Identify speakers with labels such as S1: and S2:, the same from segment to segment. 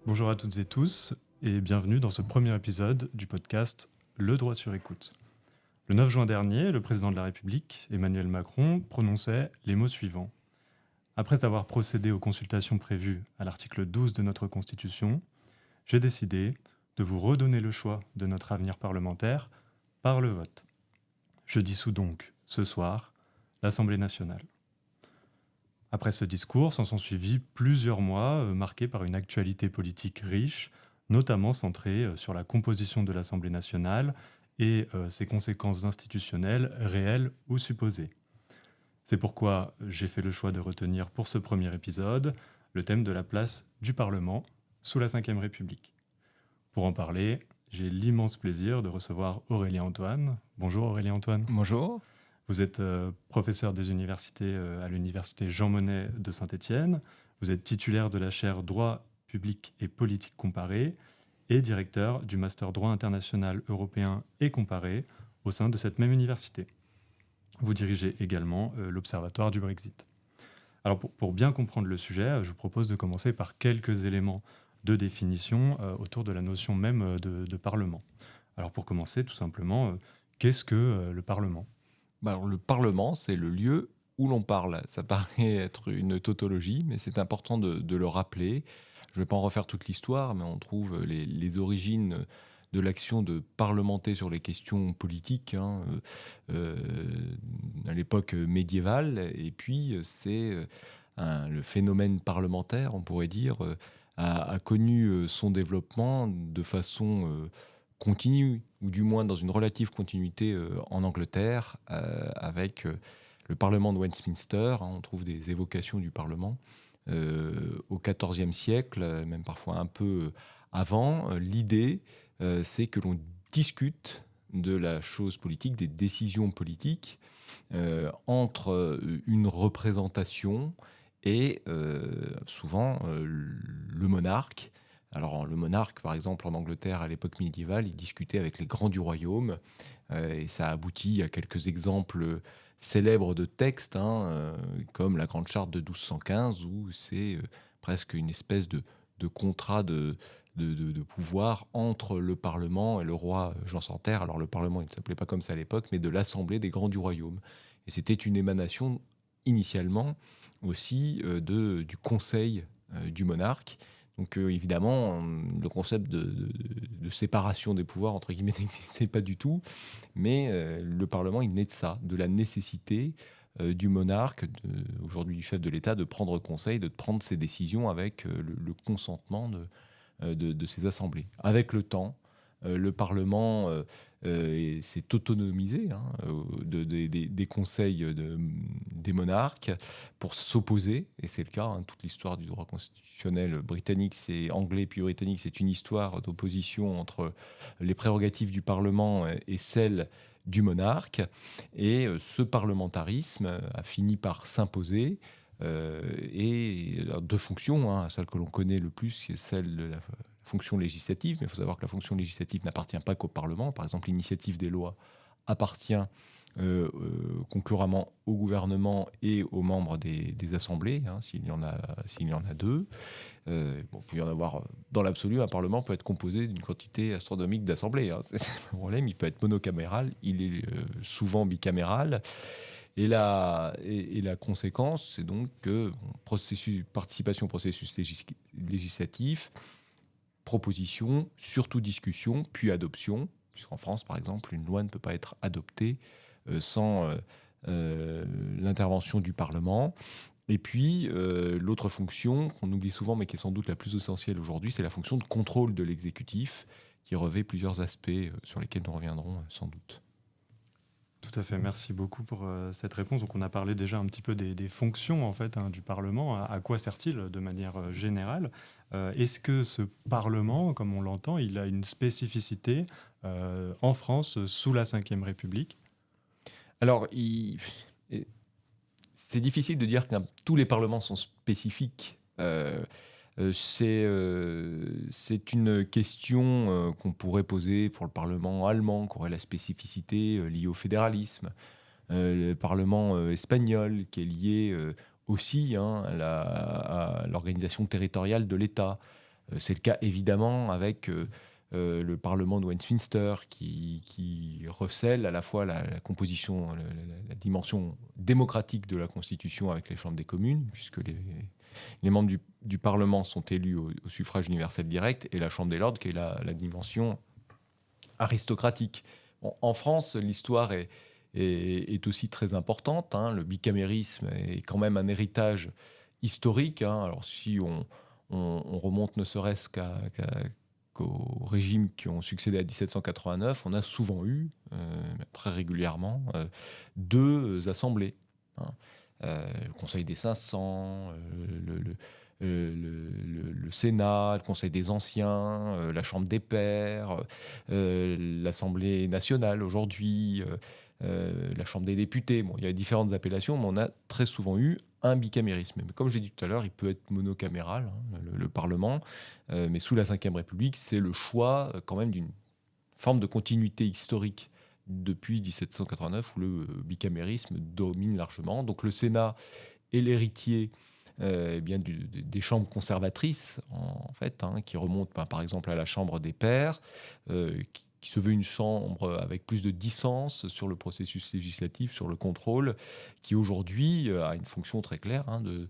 S1: Bonjour à toutes et tous et bienvenue dans ce premier épisode du podcast Le droit sur écoute. Le 9 juin dernier, le président de la République, Emmanuel Macron, prononçait les mots suivants. Après avoir procédé aux consultations prévues à l'article 12 de notre Constitution, j'ai décidé de vous redonner le choix de notre avenir parlementaire par le vote. Je dissous donc, ce soir, l'Assemblée nationale. Après ce discours, s'en sont suivis plusieurs mois marqués par une actualité politique riche, notamment centrée sur la composition de l'Assemblée nationale et ses conséquences institutionnelles réelles ou supposées. C'est pourquoi j'ai fait le choix de retenir pour ce premier épisode le thème de la place du Parlement sous la Ve République. Pour en parler, j'ai l'immense plaisir de recevoir Aurélien Antoine. Bonjour Aurélien Antoine.
S2: Bonjour.
S1: Vous êtes professeur des universités à l'université Jean Monnet de Saint-Étienne. Vous êtes titulaire de la chaire Droit public et politique comparée et directeur du master Droit international européen et comparé au sein de cette même université. Vous dirigez également l'Observatoire du Brexit. Alors pour bien comprendre le sujet, je vous propose de commencer par quelques éléments de définition autour de la notion même de Parlement. Alors pour commencer, tout simplement, qu'est-ce que le Parlement ?
S2: Alors, le Parlement, c'est le lieu où l'on parle. Ça paraît être une tautologie, mais c'est important de le rappeler. Je ne vais pas en refaire toute l'histoire, mais on trouve les origines de l'action de parlementer sur les questions politiques à l'époque médiévale. Et puis, le phénomène parlementaire, on pourrait dire, a connu son développement de façon continue, ou du moins dans une relative continuité en Angleterre, avec le Parlement de Westminster. On trouve des évocations du Parlement au XIVe siècle, même parfois un peu avant. L'idée, c'est que l'on discute de la chose politique, des décisions politiques, entre une représentation et souvent le monarque. Alors le monarque, par exemple, en Angleterre, à l'époque médiévale, il discutait avec les grands du royaume, et ça aboutit à quelques exemples célèbres de textes, comme la Grande Charte de 1215, où c'est presque une espèce de contrat de pouvoir entre le Parlement et le roi Jean sans Terre. Alors le Parlement, il ne s'appelait pas comme ça à l'époque, mais de l'Assemblée des grands du royaume. Et c'était une émanation, initialement, aussi du conseil du monarque. Donc évidemment, le concept de séparation des pouvoirs, entre guillemets, n'existait pas du tout. Mais le Parlement, il naît de ça, de la nécessité du monarque, aujourd'hui du chef de l'État, de prendre conseil, de prendre ses décisions avec le consentement de ses assemblées. Avec le temps, le Parlement s'est autonomisé des conseils des monarques pour s'opposer, et c'est le cas. Toute l'histoire du droit constitutionnel britannique, c'est anglais puis britannique, c'est une histoire d'opposition entre les prérogatives du Parlement et celles du monarque. Et ce parlementarisme a fini par s'imposer. Et deux fonctions, celle que l'on connaît le plus, c'est celle de la fonction législative, mais il faut savoir que la fonction législative n'appartient pas qu'au Parlement. Par exemple, l'initiative des lois appartient concurremment au gouvernement et aux membres des assemblées, s'il y en a deux. Il peut y en avoir, dans l'absolu, un Parlement peut être composé d'une quantité astronomique d'assemblées. C'est le problème, il peut être monocaméral, il est souvent bicaméral. Et la conséquence, c'est donc que participation au processus législatif, proposition, surtout discussion, puis adoption. Puisqu'en France, par exemple, une loi ne peut pas être adoptée sans l'intervention du Parlement. Et puis, l'autre fonction qu'on oublie souvent, mais qui est sans doute la plus essentielle aujourd'hui, c'est la fonction de contrôle de l'exécutif, qui revêt plusieurs aspects sur lesquels nous reviendrons sans doute.
S1: Tout à fait, merci beaucoup pour cette réponse. Donc on a parlé déjà un petit peu des fonctions en fait du Parlement. À quoi sert-il de manière générale ? Est-ce que ce Parlement, comme on l'entend, il a une spécificité en France sous la Ve République ?
S2: Alors, c'est difficile de dire que tous les parlements sont spécifiques. C'est une question qu'on pourrait poser pour le Parlement allemand, qui aurait la spécificité liée au fédéralisme. Le Parlement espagnol, qui est lié aussi à l'organisation territoriale de l'État. C'est le cas évidemment avec le Parlement de Westminster qui recèle à la fois la composition, la dimension démocratique de la Constitution avec les chambres des communes, puisque les membres du Parlement sont élus au suffrage universel direct, et la Chambre des Lords qui est la dimension aristocratique. Bon, en France, l'histoire est aussi très importante. Le bicamérisme est quand même un héritage historique. Alors si on remonte ne serait-ce qu'aux régimes qui ont succédé à 1789, on a souvent eu, très régulièrement, deux assemblées. Le Conseil des 500, le Sénat, le Conseil des Anciens, la Chambre des Pairs, l'Assemblée nationale aujourd'hui, la Chambre des députés. Bon, il y a différentes appellations, mais on a très souvent eu un bicamérisme. Mais comme j'ai dit tout à l'heure, il peut être monocaméral, le Parlement, mais sous la Ve République, c'est le choix quand même d'une forme de continuité historique depuis 1789 où le bicamérisme domine largement. Donc le Sénat est l'héritier des chambres conservatrices, en fait, qui remontent par exemple à la Chambre des Pairs, qui se veut une chambre avec plus de distance sur le processus législatif, sur le contrôle, qui aujourd'hui a une fonction très claire de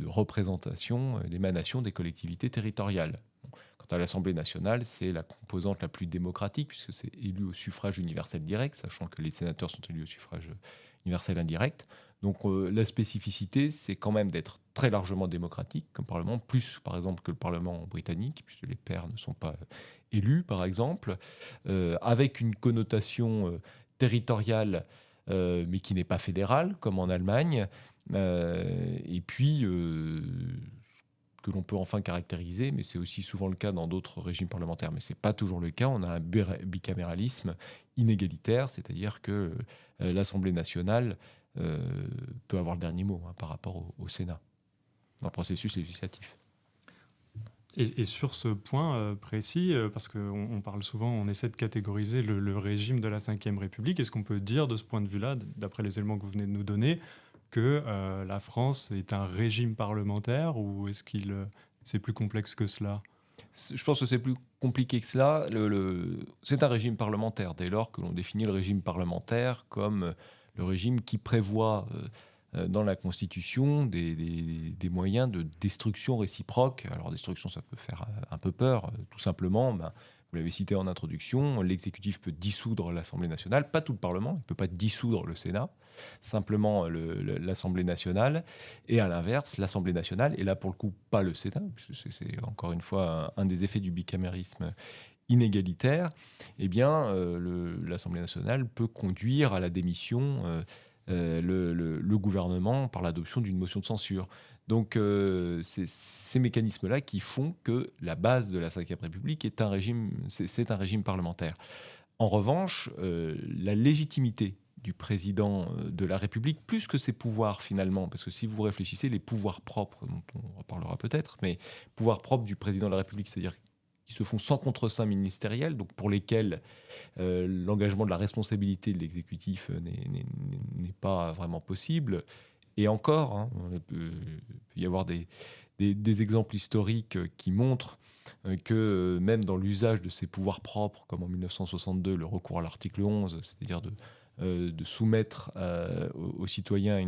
S2: représentation, d'émanation des collectivités territoriales. Quant à l'Assemblée nationale, c'est la composante la plus démocratique, puisque c'est élu au suffrage universel direct, sachant que les sénateurs sont élus au suffrage universel indirect. Donc la spécificité, c'est quand même d'être très largement démocratique comme Parlement, plus par exemple que le Parlement britannique, puisque les pairs ne sont pas élus, par exemple, avec une connotation territoriale, mais qui n'est pas fédérale, comme en Allemagne. Et puis, que l'on peut enfin caractériser, mais c'est aussi souvent le cas dans d'autres régimes parlementaires, mais ce n'est pas toujours le cas, on a un bicaméralisme inégalitaire, c'est-à-dire que l'Assemblée nationale peut avoir le dernier mot par rapport au Sénat, dans le processus législatif.
S1: Et sur ce point précis, parce qu'on parle souvent, on essaie de catégoriser le régime de la Ve République, est-ce qu'on peut dire de ce point de vue-là, d'après les éléments que vous venez de nous donner, que la France est un régime parlementaire, ou est-ce qu'il c'est plus complexe que cela ?
S2: Je pense que c'est plus compliqué que cela. C'est un régime parlementaire, dès lors que l'on définit le régime parlementaire comme le régime qui prévoit dans la Constitution des moyens de destruction réciproque. Alors, destruction, ça peut faire un peu peur, tout simplement. Vous l'avez cité en introduction, l'exécutif peut dissoudre l'Assemblée nationale, pas tout le Parlement, il ne peut pas dissoudre le Sénat, simplement l'Assemblée nationale, et à l'inverse, l'Assemblée nationale, et là pour le coup pas le Sénat, c'est encore une fois un des effets du bicamérisme inégalitaire, eh bien l'Assemblée nationale peut conduire à la démission le gouvernement par l'adoption d'une motion de censure. Donc, c'est ces mécanismes-là qui font que la base de la Ve République est un régime parlementaire. En revanche, la légitimité du président de la République, plus que ses pouvoirs finalement, parce que si vous réfléchissez, les pouvoirs propres, dont on reparlera peut-être, mais pouvoirs propres du président de la République, c'est-à-dire qui se font sans contreseing ministériel, donc pour lesquels l'engagement de la responsabilité de l'exécutif n'est pas vraiment possible. Et encore, il peut y avoir des exemples historiques qui montrent que même dans l'usage de ces pouvoirs propres, comme en 1962, le recours à l'article 11, c'est-à-dire de soumettre aux citoyens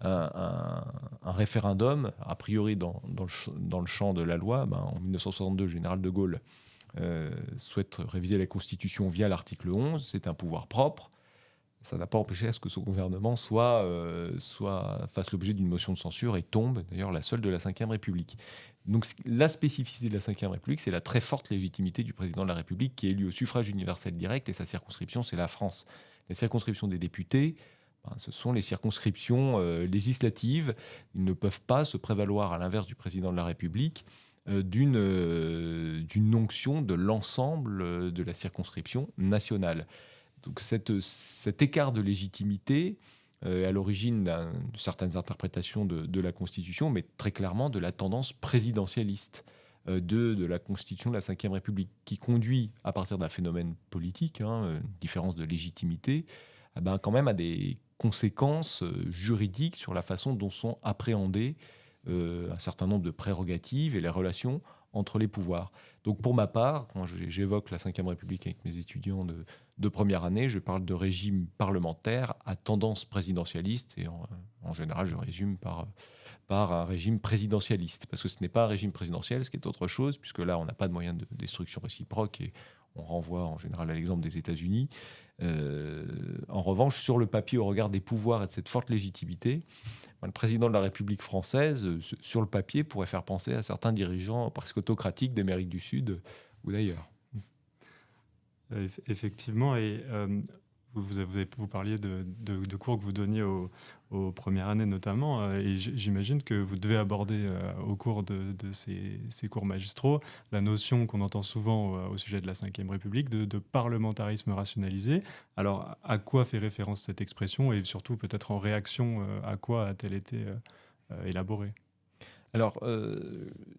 S2: un référendum, a priori dans le champ de la loi, en 1962, le général de Gaulle souhaite réviser la Constitution via l'article 11, c'est un pouvoir propre. Ça n'a pas empêché à ce que son gouvernement fasse l'objet d'une motion de censure et tombe, d'ailleurs, la seule de la Ve République. Donc la spécificité de la Ve République, c'est la très forte légitimité du président de la République qui est élu au suffrage universel direct, et sa circonscription, c'est la France. Les circonscriptions des députés, ce sont les circonscriptions législatives. Ils ne peuvent pas se prévaloir, à l'inverse du président de la République, d'une onction de l'ensemble de la circonscription nationale. Donc cet écart de légitimité est à l'origine de certaines interprétations de la Constitution, mais très clairement de la tendance présidentialiste de la Constitution de la Ve République, qui conduit, à partir d'un phénomène politique, une différence de légitimité, quand même à des conséquences juridiques sur la façon dont sont appréhendées un certain nombre de prérogatives et les relations entre les pouvoirs. Donc pour ma part, quand j'évoque la Ve République avec mes étudiants de première année, je parle de régime parlementaire à tendance présidentialiste et en général je résume par un régime présidentialiste, parce que ce n'est pas un régime présidentiel, ce qui est autre chose, puisque là on n'a pas de moyen de destruction réciproque et on renvoie en général à l'exemple des États-Unis. En revanche, sur le papier, au regard des pouvoirs et de cette forte légitimité, le président de la République française, sur le papier, pourrait faire penser à certains dirigeants presque autocratiques d'Amérique du Sud ou d'ailleurs.
S1: Effectivement, et vous parliez de cours que vous donniez aux premières années notamment, et j'imagine que vous devez aborder au cours de ces cours magistraux la notion qu'on entend souvent au sujet de la Ve République de parlementarisme rationalisé. Alors, à quoi fait référence cette expression et surtout peut-être en réaction à quoi a-t-elle été élaborée?
S2: Alors,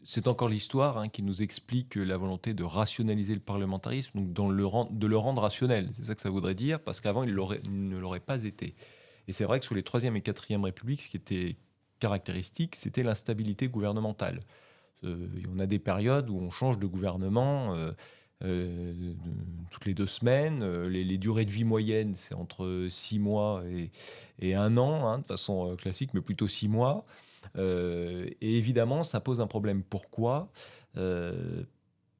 S2: c'est encore l'histoire qui nous explique la volonté de rationaliser le parlementarisme, donc de le rendre rationnel. C'est ça que ça voudrait dire, parce qu'avant, il ne l'aurait pas été. Et c'est vrai que sous les Troisième et Quatrième Républiques, ce qui était caractéristique, c'était l'instabilité gouvernementale. On a des périodes où on change de gouvernement toutes les 2 semaines. Les durées de vie moyennes, c'est entre 6 mois et 1 an, de façon classique, mais plutôt 6 mois. Et évidemment, ça pose un problème. Pourquoi il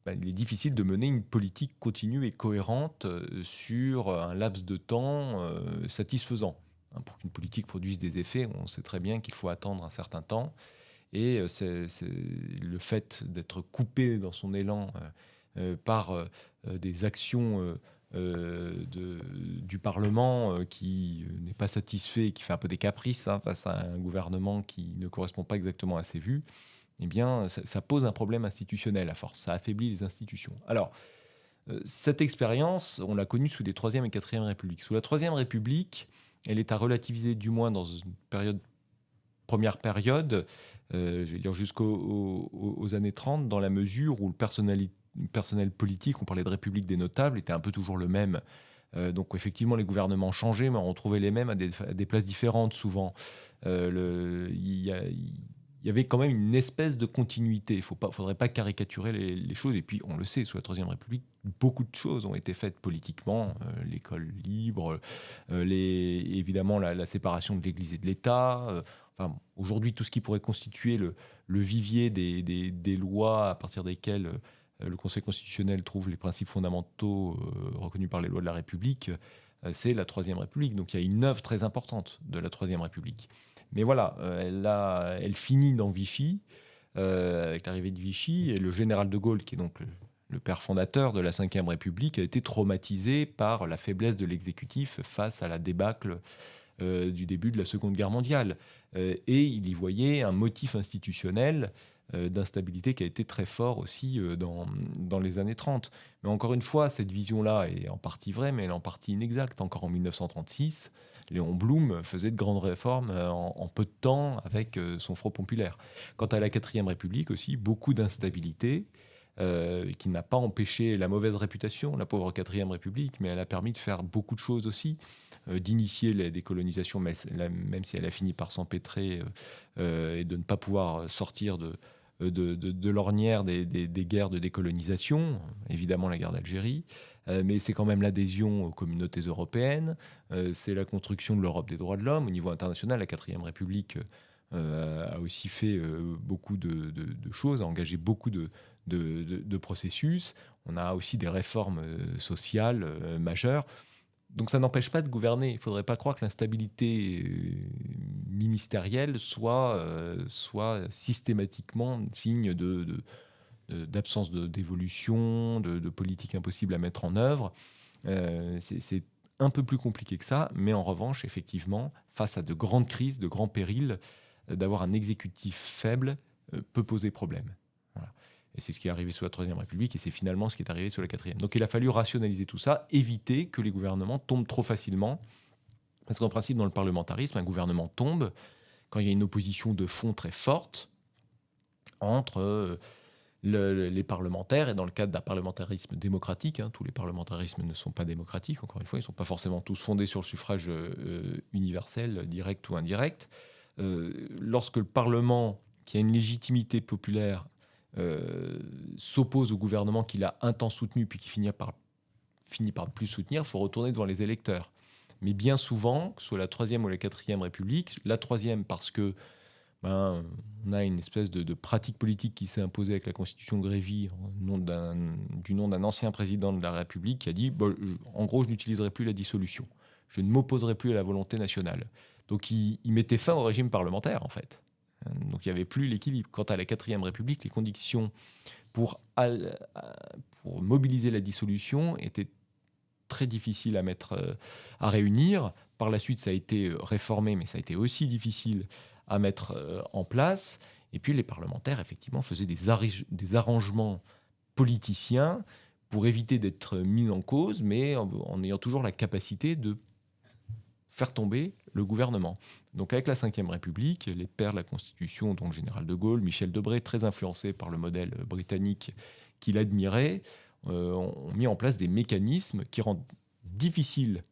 S2: est difficile de mener une politique continue et cohérente sur un laps de temps satisfaisant. Pour qu'une politique produise des effets, on sait très bien qu'il faut attendre un certain temps. Et c'est le fait d'être coupé dans son élan par des actions du Parlement qui n'est pas satisfait, qui fait un peu des caprices face à un gouvernement qui ne correspond pas exactement à ses vues, eh bien, ça pose un problème institutionnel à force. Ça affaiblit les institutions. Alors, cette expérience, on l'a connue sous les Troisième et Quatrième Républiques. Sous la Troisième République, elle est à relativiser, du moins dans une première période, je vais dire jusqu'aux années 30, dans la mesure où le personnel politique, on parlait de République des notables, était un peu toujours le même. Donc effectivement, les gouvernements changeaient, mais on retrouvait les mêmes à des places différentes souvent. Il y avait quand même une espèce de continuité. Il ne faudrait pas caricaturer les choses. Et puis, on le sait, sous la Troisième République, beaucoup de choses ont été faites politiquement. L'école libre, évidemment la séparation de l'Église et de l'État. Aujourd'hui, tout ce qui pourrait constituer le vivier des lois à partir desquelles le Conseil constitutionnel trouve les principes fondamentaux reconnus par les lois de la République, c'est la Troisième République. Donc, il y a une œuvre très importante de la Troisième République. Mais voilà, elle finit dans Vichy, avec l'arrivée de Vichy, et le général de Gaulle, qui est donc le père fondateur de la Ve République, a été traumatisé par la faiblesse de l'exécutif face à la débâcle du début de la Seconde Guerre mondiale. Et il y voyait un motif institutionnel d'instabilité qui a été très fort aussi dans les années 30. Mais encore une fois, cette vision-là est en partie vraie, mais elle est en partie inexacte. Encore en 1936, Léon Blum faisait de grandes réformes en peu de temps avec son Front populaire. Quant à la Quatrième République aussi, beaucoup d'instabilité qui n'a pas empêché la mauvaise réputation, la pauvre Quatrième République, mais elle a permis de faire beaucoup de choses aussi, d'initier la décolonisation, même si elle a fini par s'empêtrer et de ne pas pouvoir sortir de l'ornière des guerres de décolonisation, évidemment la guerre d'Algérie, mais c'est quand même l'adhésion aux communautés européennes, c'est la construction de l'Europe des droits de l'homme. Au niveau international, la Quatrième République a aussi fait beaucoup de choses, a engagé beaucoup de processus. On a aussi des réformes sociales majeures. Donc ça n'empêche pas de gouverner. Il ne faudrait pas croire que l'instabilité ministérielle soit systématiquement signe d'absence d'évolution, de politique impossible à mettre en œuvre. C'est un peu plus compliqué que ça, mais en revanche, effectivement, face à de grandes crises, de grands périls, d'avoir un exécutif faible peut poser problème. Voilà. Et c'est ce qui est arrivé sous la Troisième République, et c'est finalement ce qui est arrivé sous la Quatrième. Donc il a fallu rationaliser tout ça, éviter que les gouvernements tombent trop facilement. Parce qu'en principe, dans le parlementarisme, un gouvernement tombe quand il y a une opposition de fond très forte entre les parlementaires, et dans le cadre d'un parlementarisme démocratique, tous les parlementarismes ne sont pas démocratiques, encore une fois, ils ne sont pas forcément tous fondés sur le suffrage universel, direct ou indirect. Lorsque le Parlement qui a une légitimité populaire, s'oppose au gouvernement qu'il a un temps soutenu puis qui finit par ne plus soutenir, il faut retourner devant les électeurs. Mais bien souvent, que ce soit la Troisième ou la Quatrième République, la Troisième parce que on a une espèce de pratique politique qui s'est imposée avec la Constitution Grévy du nom d'un ancien président de la République qui a dit en gros, je n'utiliserai plus la dissolution. Je ne m'opposerai plus à la volonté nationale. Donc il mettait fin au régime parlementaire, en fait. Donc il n'y avait plus l'équilibre. Quant à la Quatrième République, les conditions pour mobiliser la dissolution étaient très difficiles à réunir. Par la suite, ça a été réformé, mais ça a été aussi difficile à mettre en place. Et puis les parlementaires, effectivement, faisaient des arrangements politiciens pour éviter d'être mis en cause, mais en ayant toujours la capacité de faire tomber le gouvernement. Donc avec la Ve République, les pères de la Constitution, dont le général de Gaulle, Michel Debré, très influencé par le modèle britannique qu'il admirait, ont mis en place des mécanismes qui rendent difficile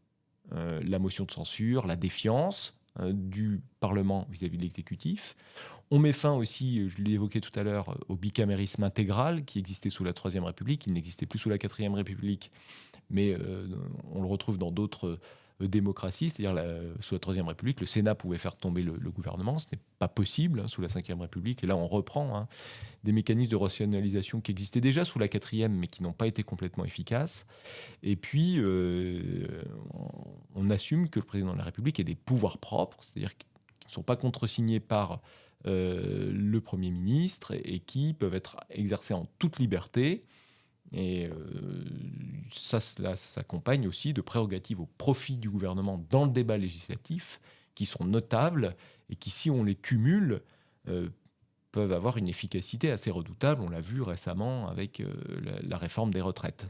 S2: la motion de censure, la défiance du Parlement vis-à-vis de l'exécutif. On met fin aussi, je l'ai évoqué tout à l'heure, au bicamérisme intégral qui existait sous la Troisième République. Il n'existait plus sous la Quatrième République, mais on le retrouve dans d'autres démocratie, c'est-à-dire sous la Troisième République, le Sénat pouvait faire tomber le gouvernement. Ce n'est pas possible sous la Cinquième République. Et là, on reprend des mécanismes de rationalisation qui existaient déjà sous la Quatrième, mais qui n'ont pas été complètement efficaces. Et puis, on assume que le président de la République ait des pouvoirs propres, c'est-à-dire qui ne sont pas contresignés par le Premier ministre et qui peuvent être exercés en toute liberté. Et cela s'accompagne aussi de prérogatives au profit du gouvernement dans le débat législatif qui sont notables et qui, si on les cumule, peuvent avoir une efficacité assez redoutable. On l'a vu récemment avec la réforme des retraites.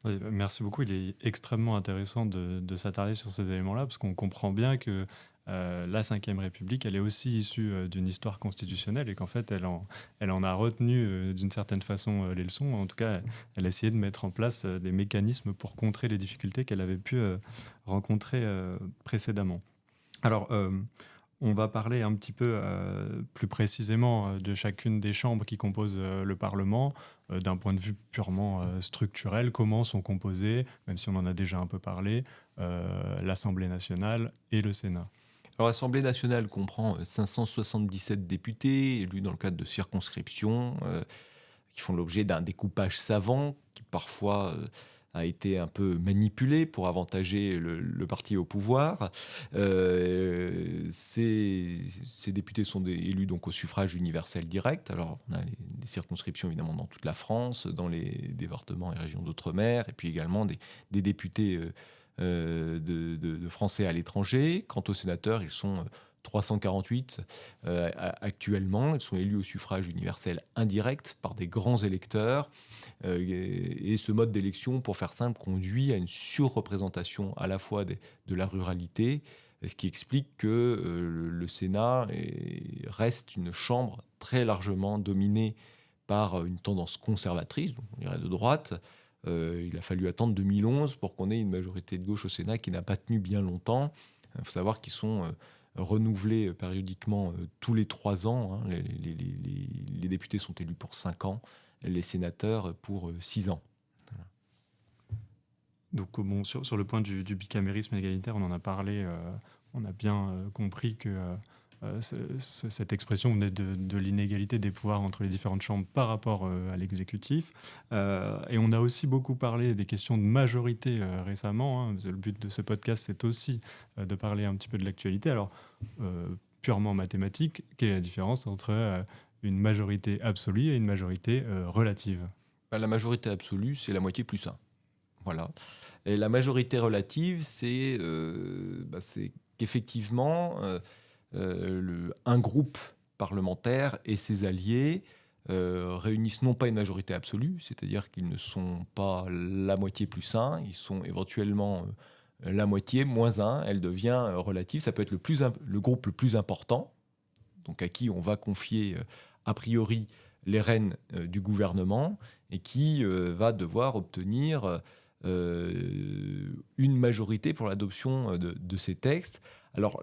S1: Oui, merci beaucoup. Il est extrêmement intéressant de s'attarder sur ces éléments-là parce qu'on comprend bien que la Ve République, elle est aussi issue d'une histoire constitutionnelle et qu'en fait, elle en a retenu d'une certaine façon les leçons. En tout cas, elle a essayé de mettre en place des mécanismes pour contrer les difficultés qu'elle avait pu rencontrer précédemment. Alors, on va parler un petit peu plus précisément de chacune des chambres qui composent le Parlement, d'un point de vue purement structurel, comment sont composées, même si on en a déjà un peu parlé, l'Assemblée nationale et le Sénat.
S2: Alors, l'Assemblée nationale comprend 577 députés élus dans le cadre de circonscriptions qui font l'objet d'un découpage savant qui parfois a été un peu manipulé pour avantager le parti au pouvoir. Ces députés sont élus donc au suffrage universel direct. Alors, on a des circonscriptions évidemment dans toute la France, dans les départements et régions d'outre-mer, et puis également des députés de Français à l'étranger. Quant aux sénateurs, ils sont 348 actuellement. Ils sont élus au suffrage universel indirect par des grands électeurs. Et ce mode d'élection, pour faire simple, conduit à une surreprésentation à la fois de la ruralité, ce qui explique que le Sénat reste une chambre très largement dominée par une tendance conservatrice, donc on dirait de droite. Il a fallu attendre 2011 pour qu'on ait une majorité de gauche au Sénat qui n'a pas tenu bien longtemps. Il faut savoir qu'ils sont renouvelés périodiquement tous les 3 ans. Les députés sont élus pour 5 ans, les sénateurs pour 6 ans. Voilà.
S1: Donc bon, sur le point du bicamérisme égalitaire, on en a parlé, on a bien compris que cette expression venait de l'inégalité des pouvoirs entre les différentes chambres par rapport à l'exécutif. Et on a aussi beaucoup parlé des questions de majorité récemment. Le but de ce podcast, c'est aussi de parler un petit peu de l'actualité. Alors, purement mathématique, quelle est la différence entre une majorité absolue et une majorité relative ?
S2: La majorité absolue, c'est la moitié plus 1. Voilà. Et la majorité relative, c'est qu'effectivement... un groupe parlementaire et ses alliés réunissent non pas une majorité absolue, c'est-à-dire qu'ils ne sont pas la moitié plus 1, ils sont éventuellement la moitié moins 1, elle devient relative. Ça peut être le groupe le plus important, donc à qui on va confier a priori les rênes du gouvernement et qui va devoir obtenir une majorité pour l'adoption de ces textes. Alors,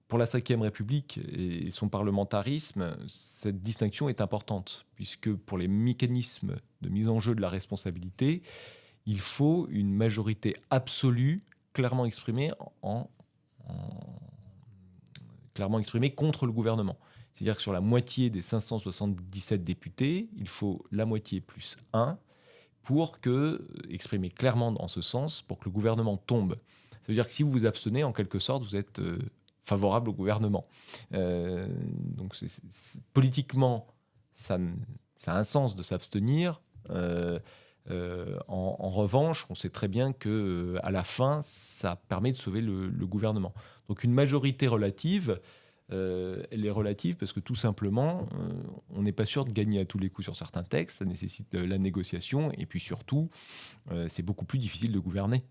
S2: pour la Ve République et son parlementarisme, cette distinction est importante, puisque pour les mécanismes de mise en jeu de la responsabilité, il faut une majorité absolue clairement exprimée, clairement exprimée contre le gouvernement. C'est-à-dire que sur la moitié des 577 députés, il faut la moitié plus 1 pour exprimer clairement dans ce sens, pour que le gouvernement tombe. Ça veut dire que si vous vous abstenez, en quelque sorte, vous êtes favorable au gouvernement. Donc politiquement, ça a un sens de s'abstenir. En revanche, on sait très bien qu'à la fin, ça permet de sauver le gouvernement. Donc une majorité relative, elle est relative parce que tout simplement, on n'est pas sûr de gagner à tous les coups sur certains textes, ça nécessite de la négociation, et puis surtout, c'est beaucoup plus difficile de gouverner.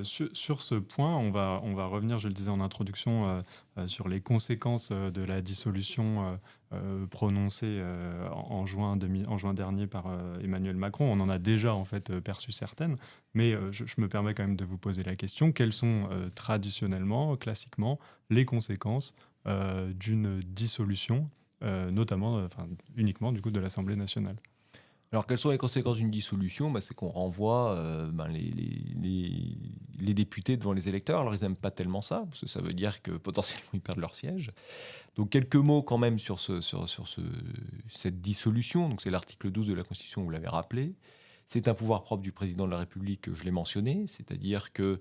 S1: Sur ce point, on va revenir, je le disais en introduction, sur les conséquences de la dissolution prononcée en juin dernier par Emmanuel Macron. On en a déjà en fait perçu certaines, mais je me permets quand même de vous poser la question. Quelles sont traditionnellement, classiquement, les conséquences d'une dissolution, notamment, uniquement du coup de l'Assemblée nationale ?
S2: Alors, quelles sont les conséquences d'une dissolution ? C'est qu'on renvoie les députés devant les électeurs. Alors, ils n'aiment pas tellement ça, parce que ça veut dire que potentiellement, ils perdent leur siège. Donc, quelques mots quand même sur cette dissolution. Donc, c'est l'article 12 de la Constitution, vous l'avez rappelé. C'est un pouvoir propre du président de la République, je l'ai mentionné. C'est-à-dire qu'il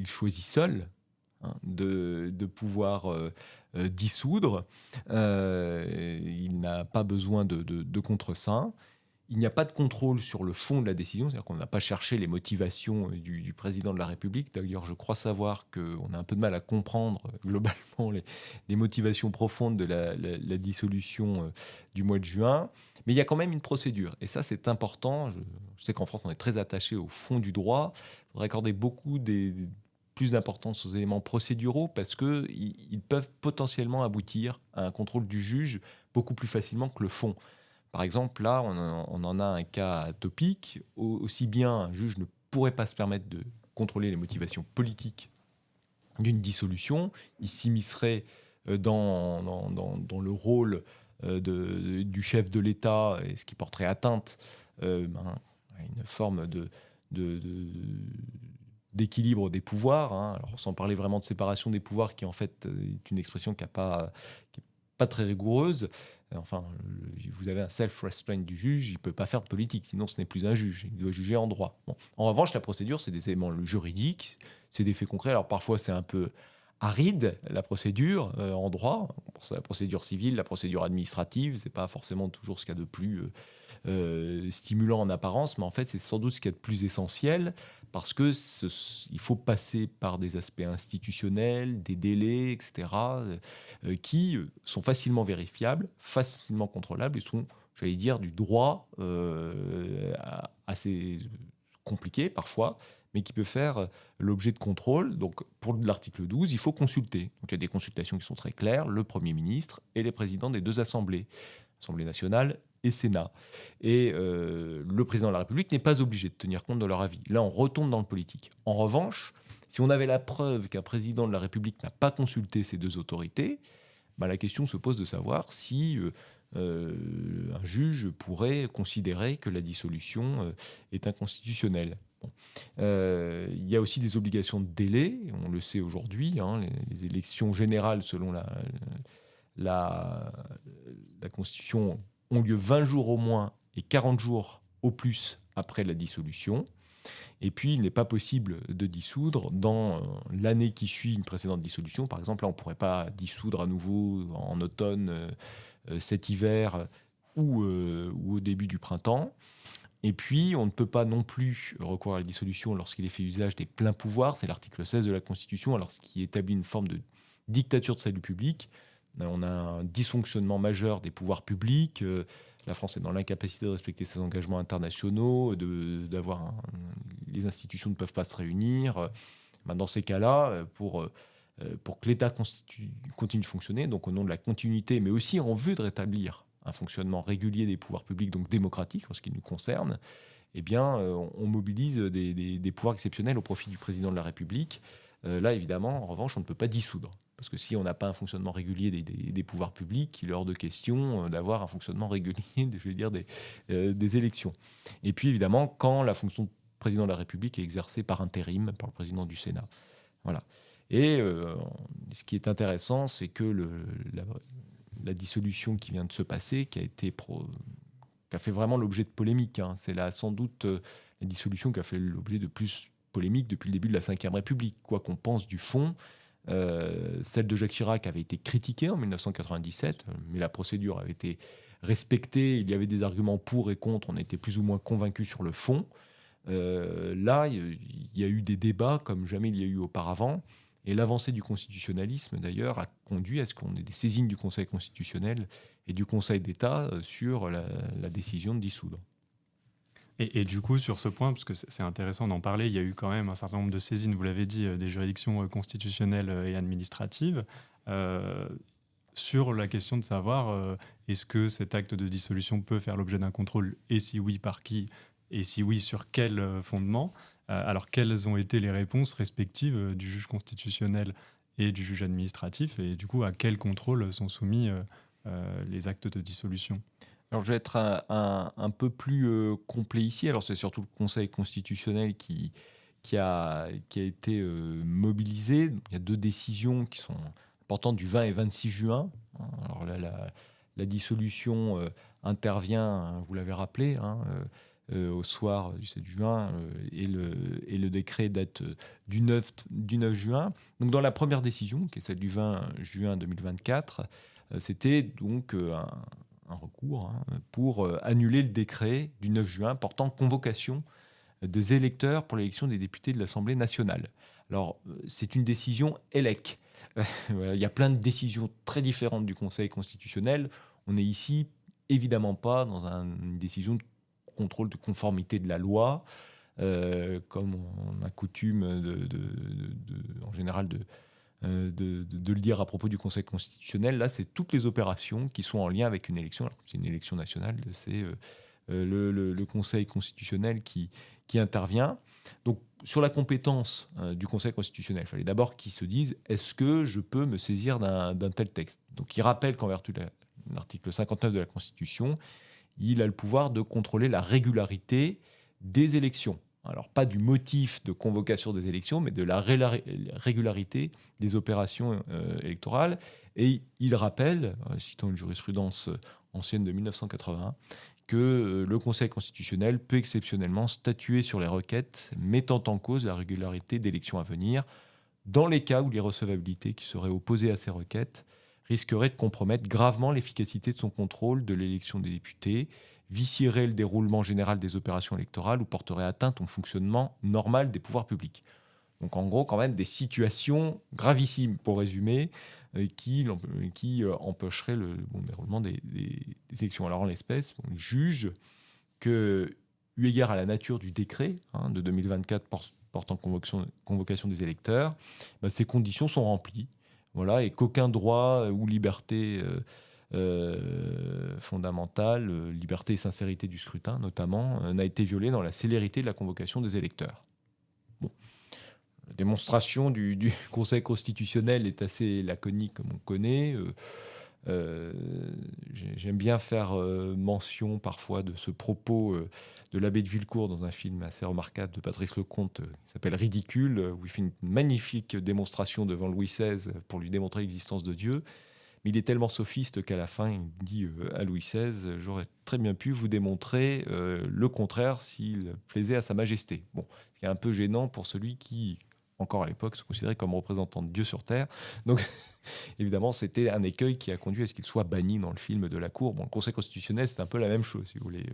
S2: choisit seul de pouvoir dissoudre. Il n'a pas besoin de contre-seing. Il n'y a pas de contrôle sur le fond de la décision, c'est-à-dire qu'on n'a pas cherché les motivations du président de la République. D'ailleurs, je crois savoir qu'on a un peu de mal à comprendre globalement les motivations profondes de la dissolution du mois de juin. Mais il y a quand même une procédure. Et ça, c'est important. Je sais qu'en France, on est très attaché au fond du droit. Il faudrait accorder plus d'importance aux éléments procéduraux parce qu'ils peuvent potentiellement aboutir à un contrôle du juge beaucoup plus facilement que le fond. Par exemple, là, on en a un cas topique. Aussi bien un juge ne pourrait pas se permettre de contrôler les motivations politiques d'une dissolution. Il s'immiscerait dans le rôle du chef de l'État, et ce qui porterait atteinte à une forme d'équilibre des pouvoirs, Alors, sans parler vraiment de séparation des pouvoirs, qui en fait est une expression qui n'est pas très rigoureuse. Enfin, vous avez un self-restraint du juge, il ne peut pas faire de politique, sinon ce n'est plus un juge, il doit juger en droit. Bon. En revanche, la procédure, c'est des éléments juridiques, c'est des faits concrets. Alors parfois, c'est un peu aride, la procédure en droit. On pense à la procédure civile, la procédure administrative, ce n'est pas forcément toujours ce qu'il y a de plus stimulant en apparence, mais en fait, c'est sans doute ce qu'il y a de plus essentiel, parce qu'il faut passer par des aspects institutionnels, des délais, etc., qui sont facilement vérifiables, facilement contrôlables, et sont, j'allais dire, du droit assez compliqué parfois, mais qui peut faire l'objet de contrôle. Donc, pour l'article 12, il faut consulter. Donc, il y a des consultations qui sont très claires, le Premier ministre et les présidents des deux assemblées, Assemblée nationale et Sénat. Et le président de la République n'est pas obligé de tenir compte de leur avis. Là, on retombe dans le politique. En revanche, si on avait la preuve qu'un président de la République n'a pas consulté ces deux autorités, la question se pose de savoir si un juge pourrait considérer que la dissolution est inconstitutionnelle. Bon. Il y a aussi des obligations de délai, on le sait aujourd'hui, les élections générales selon la Constitution ont lieu 20 jours au moins et 40 jours au plus après la dissolution. Et puis, il n'est pas possible de dissoudre dans l'année qui suit une précédente dissolution. Par exemple, là, on ne pourrait pas dissoudre à nouveau en automne, cet hiver ou au début du printemps. Et puis, on ne peut pas non plus recourir à la dissolution lorsqu'il est fait usage des pleins pouvoirs. C'est l'article 16 de la Constitution, alors ce qui établit une forme de dictature de salut public. On a un dysfonctionnement majeur des pouvoirs publics. La France est dans l'incapacité de respecter ses engagements internationaux, les institutions ne peuvent pas se réunir. Dans ces cas-là, pour que l'État continue de fonctionner, donc au nom de la continuité, mais aussi en vue de rétablir un fonctionnement régulier des pouvoirs publics, donc démocratique en ce qui nous concerne, on mobilise des pouvoirs exceptionnels au profit du président de la République. Là, évidemment, en revanche, on ne peut pas dissoudre. Parce que si on n'a pas un fonctionnement régulier des pouvoirs publics, il est hors de question d'avoir un fonctionnement régulier, je vais dire, des élections. Et puis, évidemment, quand la fonction de président de la République est exercée par intérim, par le président du Sénat. Voilà. Et ce qui est intéressant, c'est que la dissolution qui vient de se passer, qui a fait vraiment l'objet de polémiques, hein, c'est là sans doute la dissolution qui a fait l'objet de plus polémiques depuis le début de la Ve République. Quoi qu'on pense du fond, celle de Jacques Chirac avait été critiquée en 1997, mais la procédure avait été respectée, il y avait des arguments pour et contre, on était plus ou moins convaincus sur le fond. Là, il y a eu des débats comme jamais il y a eu auparavant, et l'avancée du constitutionnalisme, d'ailleurs, a conduit à ce qu'on ait des saisines du Conseil constitutionnel et du Conseil d'État sur la décision de dissoudre.
S1: Et du coup, sur ce point, parce que c'est intéressant d'en parler, il y a eu quand même un certain nombre de saisines, vous l'avez dit, des juridictions constitutionnelles et administratives, sur la question de savoir est-ce que cet acte de dissolution peut faire l'objet d'un contrôle, et si oui, par qui, et si oui, sur quel fondement. Alors, quelles ont été les réponses respectives du juge constitutionnel et du juge administratif, et du coup, à quel contrôle sont soumis les actes de dissolution ?
S2: Alors, je vais être un peu plus complet ici. Alors, c'est surtout le Conseil constitutionnel qui a été mobilisé. Il y a 2 décisions qui sont importantes du 20 et 26 juin. Alors, la dissolution intervient, vous l'avez rappelé, au soir du 7 juin, et le décret date du 9 juin. Donc, dans la première décision, qui est celle du 20 juin 2024, c'était donc un recours pour annuler le décret du 9 juin portant convocation des électeurs pour l'élection des députés de l'Assemblée nationale. Alors, c'est une décision ELEC. Il y a plein de décisions très différentes du Conseil constitutionnel. On n'est ici évidemment pas dans une décision de contrôle de conformité de la loi, comme on a coutume en général de le dire à propos du Conseil constitutionnel. Là, c'est toutes les opérations qui sont en lien avec une élection. Alors, c'est une élection nationale, c'est le Conseil constitutionnel qui intervient. Donc, sur la compétence du Conseil constitutionnel, il fallait d'abord qu'ils se disent « est-ce que je peux me saisir d'un tel texte ?» Donc, il rappelle qu'en vertu de l'article 59 de la Constitution, il a le pouvoir de contrôler la régularité des élections. Alors, pas du motif de convocation des élections, mais de la régularité des opérations électorales. Et il rappelle, citant une jurisprudence ancienne de 1981, que le Conseil constitutionnel peut exceptionnellement statuer sur les requêtes mettant en cause la régularité d'élections à venir, dans les cas où l'irrecevabilité qui serait opposée à ces requêtes risquerait de compromettre gravement l'efficacité de son contrôle de l'élection des députés, vicierait le déroulement général des opérations électorales ou porterait atteinte au fonctionnement normal des pouvoirs publics. Donc en gros, quand même, des situations gravissimes, pour résumer, qui empêcheraient le bon déroulement des élections. Alors en l'espèce, on juge que, eu égard à la nature du décret de 2024 portant convocation des électeurs, ces conditions sont remplies. Voilà, et qu'aucun droit ou liberté fondamentale, liberté et sincérité du scrutin notamment, n'a été violé dans la célérité de la convocation des électeurs. Bon. La démonstration du Conseil constitutionnel est assez laconique, comme on connaît. J'aime bien faire mention parfois de ce propos de l'abbé de Villecourt dans un film assez remarquable de Patrice Lecomte qui s'appelle Ridicule, où il fait une magnifique démonstration devant Louis XVI pour lui démontrer l'existence de Dieu. Mais il est tellement sophiste qu'à la fin, il dit à Louis XVI « J'aurais très bien pu vous démontrer le contraire s'il plaisait à Sa Majesté ». Bon, ce qui est un peu gênant pour celui qui, encore à l'époque, se considérait comme représentant de Dieu sur Terre. Donc, évidemment, c'était un écueil qui a conduit à ce qu'il soit banni dans le film de la Cour. Bon, le Conseil constitutionnel, c'est un peu la même chose, si vous voulez.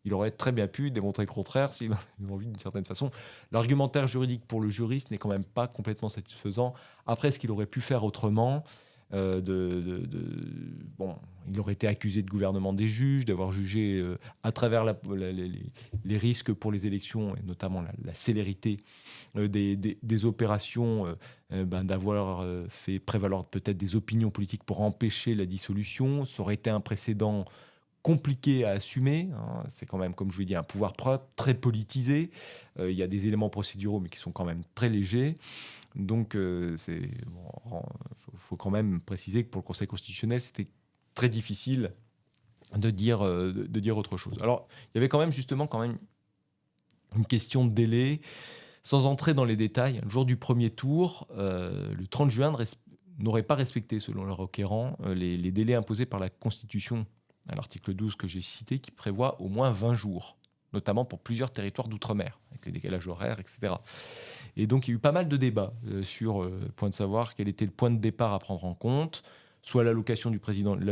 S2: Il aurait très bien pu démontrer le contraire s'il en avait envie d'une certaine façon. L'argumentaire juridique pour le juriste n'est quand même pas complètement satisfaisant. Après, ce qu'il aurait pu faire autrement, bon, il aurait été accusé de gouvernement des juges, d'avoir jugé à travers les risques pour les élections, et notamment la célérité des opérations, d'avoir fait prévaloir peut-être des opinions politiques pour empêcher la dissolution. Ça aurait été un précédent compliqué à assumer, hein. C'est quand même, comme je vous l'ai dit, un pouvoir propre, très politisé. Il y a des éléments procéduraux, mais qui sont quand même très légers. Donc, faut quand même préciser que pour le Conseil constitutionnel, c'était très difficile de dire autre chose. Alors, il y avait quand même une question de délai. Sans entrer dans les détails, le jour du premier tour, le 30 juin, n'aurait pas respecté, selon le requérant, les délais imposés par la Constitution, à l'article 12 que j'ai cité, qui prévoit au moins 20 jours, notamment pour plusieurs territoires d'outre-mer, avec les décalages horaires, etc. Et donc, il y a eu pas mal de débats sur le point de savoir quel était le point de départ à prendre en compte, soit l'allocution du président de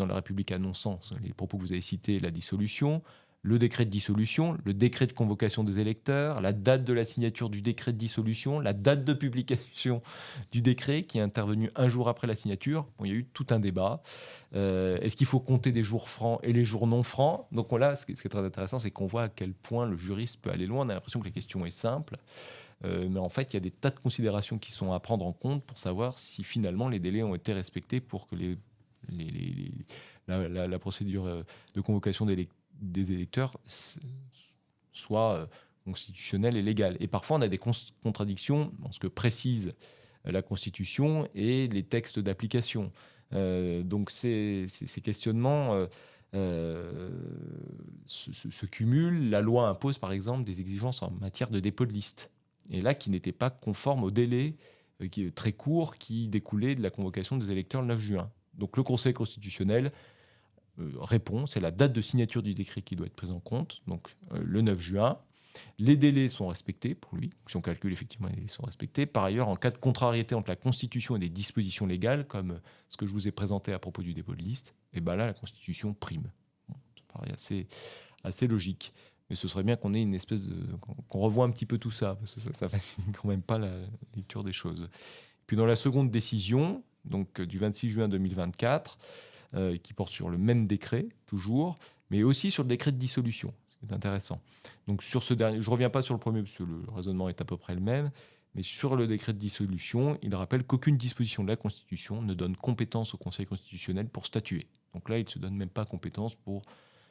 S2: la République annonçant les propos que vous avez cités, la dissolution, le décret de dissolution, le décret de convocation des électeurs, la date de la signature du décret de dissolution, la date de publication du décret qui est intervenu un jour après la signature. Bon, il y a eu tout un débat. Est-ce qu'il faut compter des jours francs et les jours non francs? Donc là, ce qui est très intéressant, c'est qu'on voit à quel point le juriste peut aller loin. On a l'impression que la question est simple. Mais en fait, il y a des tas de considérations qui sont à prendre en compte pour savoir si finalement les délais ont été respectés pour que la procédure de convocation des électeurs soit constitutionnelle et légale. Et parfois, on a des contradictions dans ce que précise la Constitution et les textes d'application. Donc ces questionnements se cumulent. La loi impose, par exemple, des exigences en matière de dépôt de liste. Et là, qui n'était pas conforme au délai très court qui découlait de la convocation des électeurs le 9 juin. Donc le Conseil constitutionnel répond, c'est la date de signature du décret qui doit être prise en compte, donc le 9 juin. Les délais sont respectés pour lui, si on calcule effectivement, les délais sont respectés. Par ailleurs, en cas de contrariété entre la Constitution et des dispositions légales, comme ce que je vous ai présenté à propos du dépôt de liste, et ben là, la Constitution prime. Bon, ça paraît assez logique. Mais ce serait bien qu'on ait une espèce qu'on revoie un petit peu tout ça, parce que ça facilite quand même pas la lecture des choses. Puis dans la seconde décision, donc du 26 juin 2024, qui porte sur le même décret, toujours, mais aussi sur le décret de dissolution, ce qui est intéressant. Donc sur ce dernier, je ne reviens pas sur le premier, parce que le raisonnement est à peu près le même, mais sur le décret de dissolution, il rappelle qu'aucune disposition de la Constitution ne donne compétence au Conseil constitutionnel pour statuer. Donc là, il ne se donne même pas compétence pour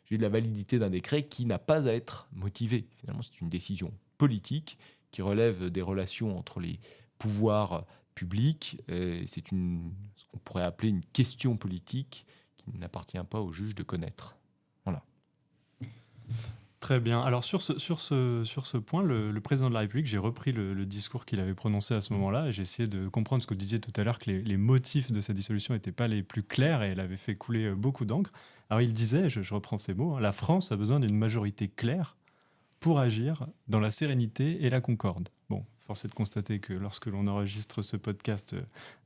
S2: juger de la validité d'un décret qui n'a pas à être motivé. Finalement, c'est une décision politique qui relève des relations entre les pouvoirs publics. C'est ce qu'on pourrait appeler une question politique qui n'appartient pas au juge de connaître. Voilà.
S1: Très bien. Alors sur ce point, le président de la République, j'ai repris le discours qu'il avait prononcé à ce moment-là et j'ai essayé de comprendre ce que vous disiez tout à l'heure, que les motifs de sa dissolution n'étaient pas les plus clairs et elle avait fait couler beaucoup d'encre. Alors il disait, je reprends ces mots, hein, la France a besoin d'une majorité claire pour agir dans la sérénité et la concorde. Bon, force est de constater que lorsque l'on enregistre ce podcast,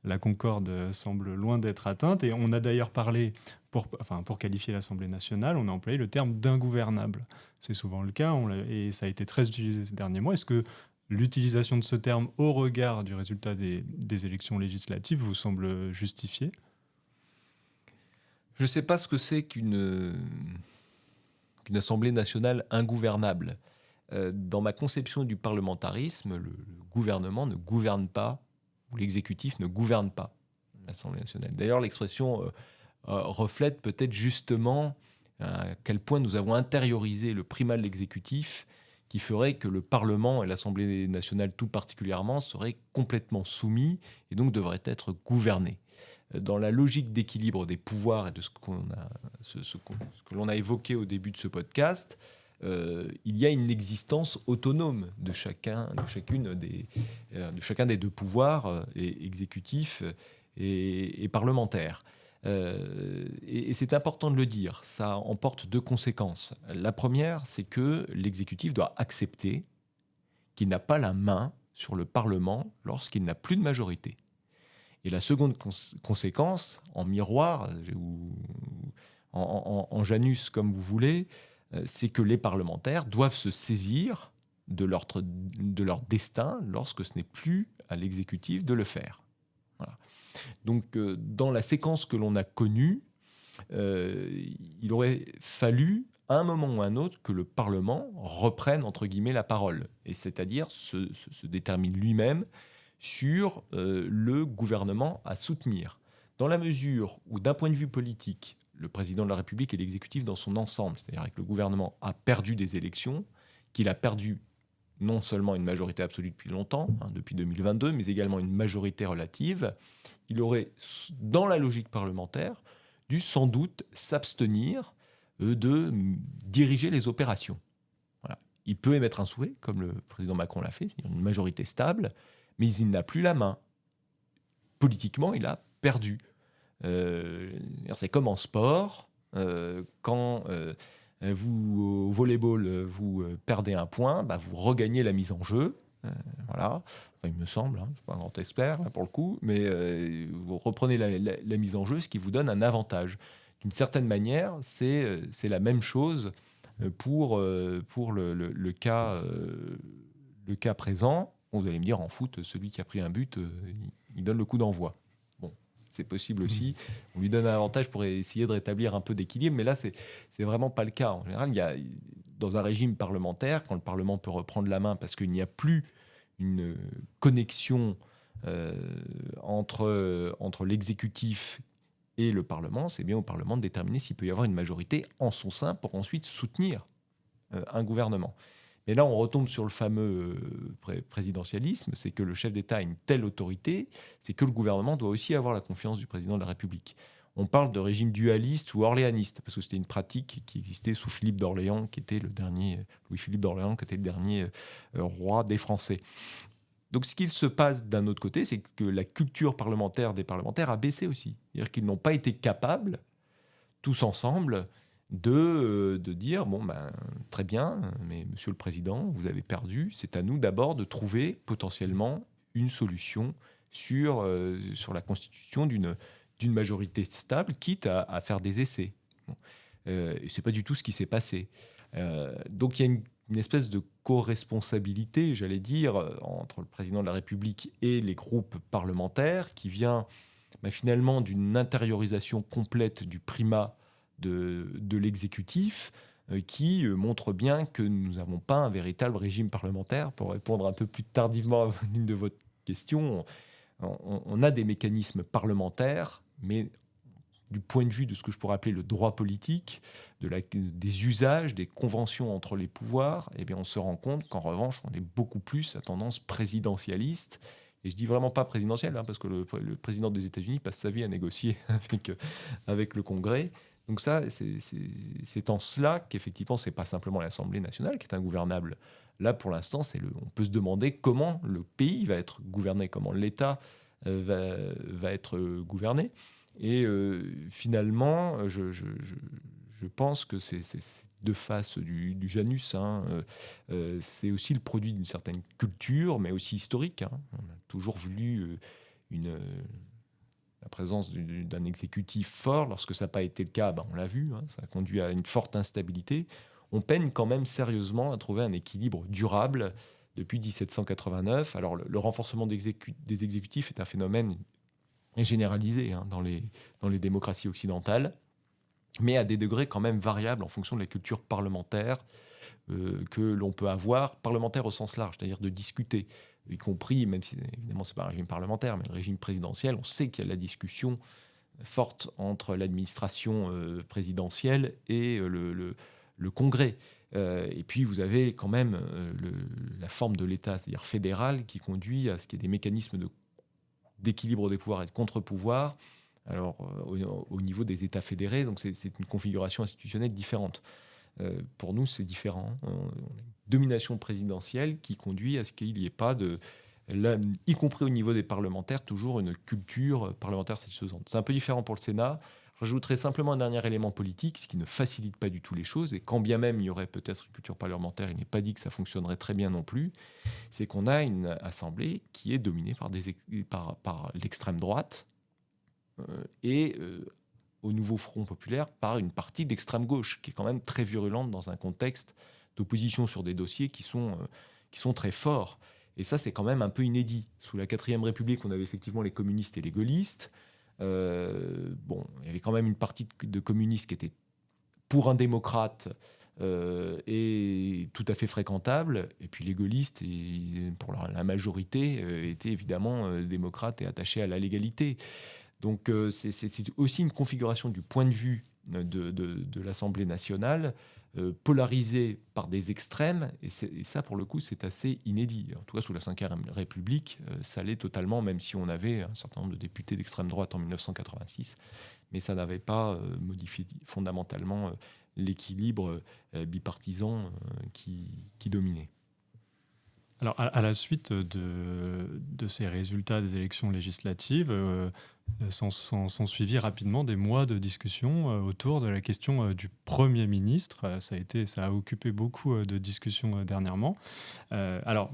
S1: la concorde semble loin d'être atteinte. Et on a d'ailleurs parlé, pour qualifier l'Assemblée nationale, on a employé le terme d'ingouvernable. C'est souvent le cas, et ça a été très utilisé ces derniers mois. Est-ce que l'utilisation de ce terme au regard du résultat des élections législatives vous semble justifiée ?
S2: Je ne sais pas ce que c'est qu'une Assemblée nationale ingouvernable. Dans ma conception du parlementarisme, le gouvernement ne gouverne pas, ou l'exécutif ne gouverne pas l'Assemblée nationale. D'ailleurs, l'expression reflète peut-être justement à quel point nous avons intériorisé le primat de l'exécutif, qui ferait que le Parlement et l'Assemblée nationale tout particulièrement seraient complètement soumis et donc devraient être gouvernés. Dans la logique d'équilibre des pouvoirs et de ce que l'on a évoqué au début de ce podcast, il y a une existence autonome de chacun des deux pouvoirs, exécutif et parlementaire. Et c'est important de le dire, ça emporte deux conséquences. La première, c'est que l'exécutif doit accepter qu'il n'a pas la main sur le Parlement lorsqu'il n'a plus de majorité. Et la seconde conséquence, en miroir, ou en Janus comme vous voulez, c'est que les parlementaires doivent se saisir de leur destin lorsque ce n'est plus à l'exécutif de le faire. Voilà. Donc, dans la séquence que l'on a connue, il aurait fallu, à un moment ou à un autre, que le Parlement reprenne, entre guillemets, la parole, et c'est-à-dire se détermine lui-même sur le gouvernement à soutenir. Dans la mesure où, d'un point de vue politique, le président de la République et l'exécutif dans son ensemble. C'est-à-dire que le gouvernement a perdu des élections, qu'il a perdu non seulement une majorité absolue depuis longtemps, depuis 2022, mais également une majorité relative. Il aurait, dans la logique parlementaire, dû sans doute s'abstenir de diriger les opérations. Voilà. Il peut émettre un souhait, comme le président Macron l'a fait, c'est-à-dire une majorité stable, mais il n'a plus la main. Politiquement, il a perdu. C'est comme en sport, quand vous, au volleyball, vous perdez un point, vous regagnez la mise en jeu. Voilà. Enfin, il me semble, je ne suis pas un grand expert là, pour le coup, mais vous reprenez la mise en jeu, ce qui vous donne un avantage. D'une certaine manière, c'est la même chose pour le cas présent. Bon, vous allez me dire, en foot, celui qui a pris un but, il donne le coup d'envoi. Bon, c'est possible aussi. On lui donne un avantage pour essayer de rétablir un peu d'équilibre, mais là, c'est vraiment pas le cas. En général, dans un régime parlementaire, quand le Parlement peut reprendre la main parce qu'il n'y a plus une connexion entre l'exécutif et le Parlement, c'est bien au Parlement de déterminer s'il peut y avoir une majorité en son sein pour ensuite soutenir un gouvernement. Mais là, on retombe sur le fameux présidentialisme, c'est que le chef d'État a une telle autorité, c'est que le gouvernement doit aussi avoir la confiance du président de la République. On parle de régime dualiste ou orléaniste, parce que c'était une pratique qui existait sous Philippe d'Orléans, qui était le dernier, Louis-Philippe d'Orléans, qui était le dernier roi des Français. Donc ce qu'il se passe d'un autre côté, c'est que la culture parlementaire des parlementaires a baissé aussi. C'est-à-dire qu'ils n'ont pas été capables, tous ensemble, de dire, très bien, mais monsieur le président, vous avez perdu, c'est à nous d'abord de trouver potentiellement une solution sur la constitution d'une majorité stable, quitte à faire des essais. Bon. C'est pas du tout ce qui s'est passé. Donc il y a une espèce de co-responsabilité, j'allais dire, entre le président de la République et les groupes parlementaires, qui vient finalement d'une intériorisation complète du primat de l'exécutif, qui montre bien que nous n'avons pas un véritable régime parlementaire. Pour répondre un peu plus tardivement à l'une de votre question, on a des mécanismes parlementaires, mais du point de vue de ce que je pourrais appeler le droit politique, des usages, des conventions entre les pouvoirs, on se rend compte qu'en revanche, on est beaucoup plus à tendance présidentialiste. Et je dis vraiment pas présidentielle, parce que le président des États-Unis passe sa vie à négocier avec le Congrès. Donc ça, c'est en cela qu'effectivement, c'est pas simplement l'Assemblée nationale qui est ingouvernable. Là, pour l'instant, on peut se demander comment le pays va être gouverné, comment l'État va être gouverné. Et finalement, je pense que c'est deux faces du Janus. C'est aussi le produit d'une certaine culture, mais aussi historique. On a toujours voulu la présence d'un exécutif fort. Lorsque ça n'a pas été le cas, on l'a vu, ça a conduit à une forte instabilité. On peine quand même sérieusement à trouver un équilibre durable depuis 1789. Alors le renforcement des exécutifs est un phénomène généralisé dans les démocraties occidentales, mais à des degrés quand même variables en fonction de la culture parlementaire que l'on peut avoir, parlementaire au sens large, c'est-à-dire de discuter, y compris, même si évidemment c'est pas un régime parlementaire, mais le régime présidentiel, on sait qu'il y a de la discussion forte entre l'administration présidentielle et le Congrès. Et puis vous avez quand même la forme de l'État, c'est-à-dire fédéral, qui conduit à ce qu'il y ait des mécanismes d'équilibre des pouvoirs et de contre-pouvoirs, alors au niveau des États fédérés, donc c'est une configuration institutionnelle différente. Pour nous, c'est différent. On a une domination présidentielle qui conduit à ce qu'il n'y ait pas y compris au niveau des parlementaires, toujours une culture parlementaire satisfaisante. C'est un peu différent pour le Sénat. J'ajouterai simplement un dernier élément politique, ce qui ne facilite pas du tout les choses, et quand bien même il y aurait peut-être une culture parlementaire, il n'est pas dit que ça fonctionnerait très bien non plus, c'est qu'on a une assemblée qui est dominée par l'extrême droite et au nouveau Front populaire par une partie de l'extrême gauche, qui est quand même très virulente dans un contexte d'opposition sur des dossiers qui sont très forts. Et ça, c'est quand même un peu inédit. Sous la 4e République, on avait effectivement les communistes et les gaullistes. Il y avait quand même une partie de communistes qui étaient pour un démocrate et tout à fait fréquentable. Et puis les gaullistes, pour la majorité, étaient évidemment démocrates et attachés à la légalité. Donc c'est aussi une configuration du point de vue de l'Assemblée nationale, polarisé par des extrêmes, et ça, pour le coup, c'est assez inédit. En tout cas, sous la Ve République, ça l'est totalement, même si on avait un certain nombre de députés d'extrême droite en 1986, mais ça n'avait pas modifié fondamentalement l'équilibre bipartisan qui dominait.
S1: Alors, à la suite de ces résultats des élections législatives, sont suivis rapidement des mois de discussion autour de la question du Premier ministre. Ça a occupé beaucoup de discussions dernièrement. Alors,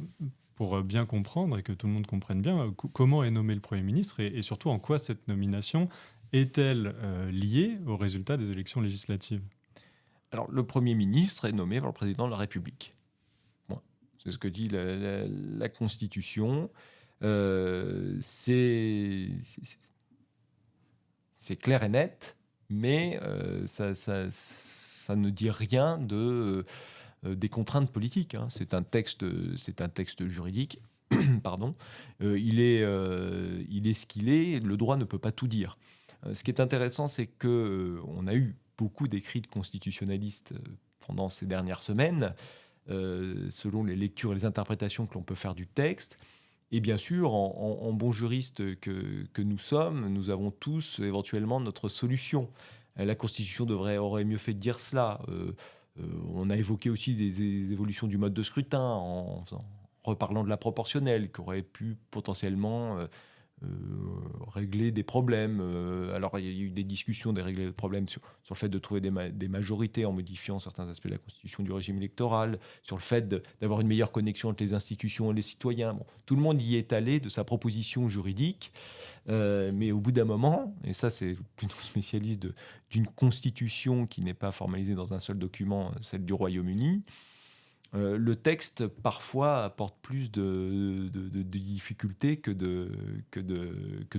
S1: pour bien comprendre et que tout le monde comprenne bien, comment est nommé le Premier ministre et surtout en quoi cette nomination est-elle liée aux résultats des élections législatives ?
S2: Alors, le Premier ministre est nommé par le président de la République. C'est ce que dit la Constitution. C'est clair et net, mais ça ne dit rien des contraintes politiques. C'est un texte juridique. Pardon. Il est ce qu'il est. Le droit ne peut pas tout dire. Ce qui est intéressant, c'est qu'on a eu beaucoup d'écrits de constitutionnalistes pendant ces dernières semaines, selon les lectures et les interprétations que l'on peut faire du texte. Et bien sûr, en bons juristes que nous sommes, nous avons tous éventuellement notre solution. La Constitution aurait mieux fait de dire cela. On a évoqué aussi des évolutions du mode de scrutin en reparlant de la proportionnelle, qui aurait pu potentiellement régler des problèmes. Alors, il y a eu des discussions, des régler des problèmes sur le fait de trouver des majorités en modifiant certains aspects de la constitution du régime électoral, sur le fait d'avoir une meilleure connexion entre les institutions et les citoyens. Bon, tout le monde y est allé de sa proposition juridique, mais au bout d'un moment, et ça c'est plutôt spécialiste d'une constitution qui n'est pas formalisée dans un seul document, celle du Royaume-Uni, le texte, parfois, apporte plus de difficultés que de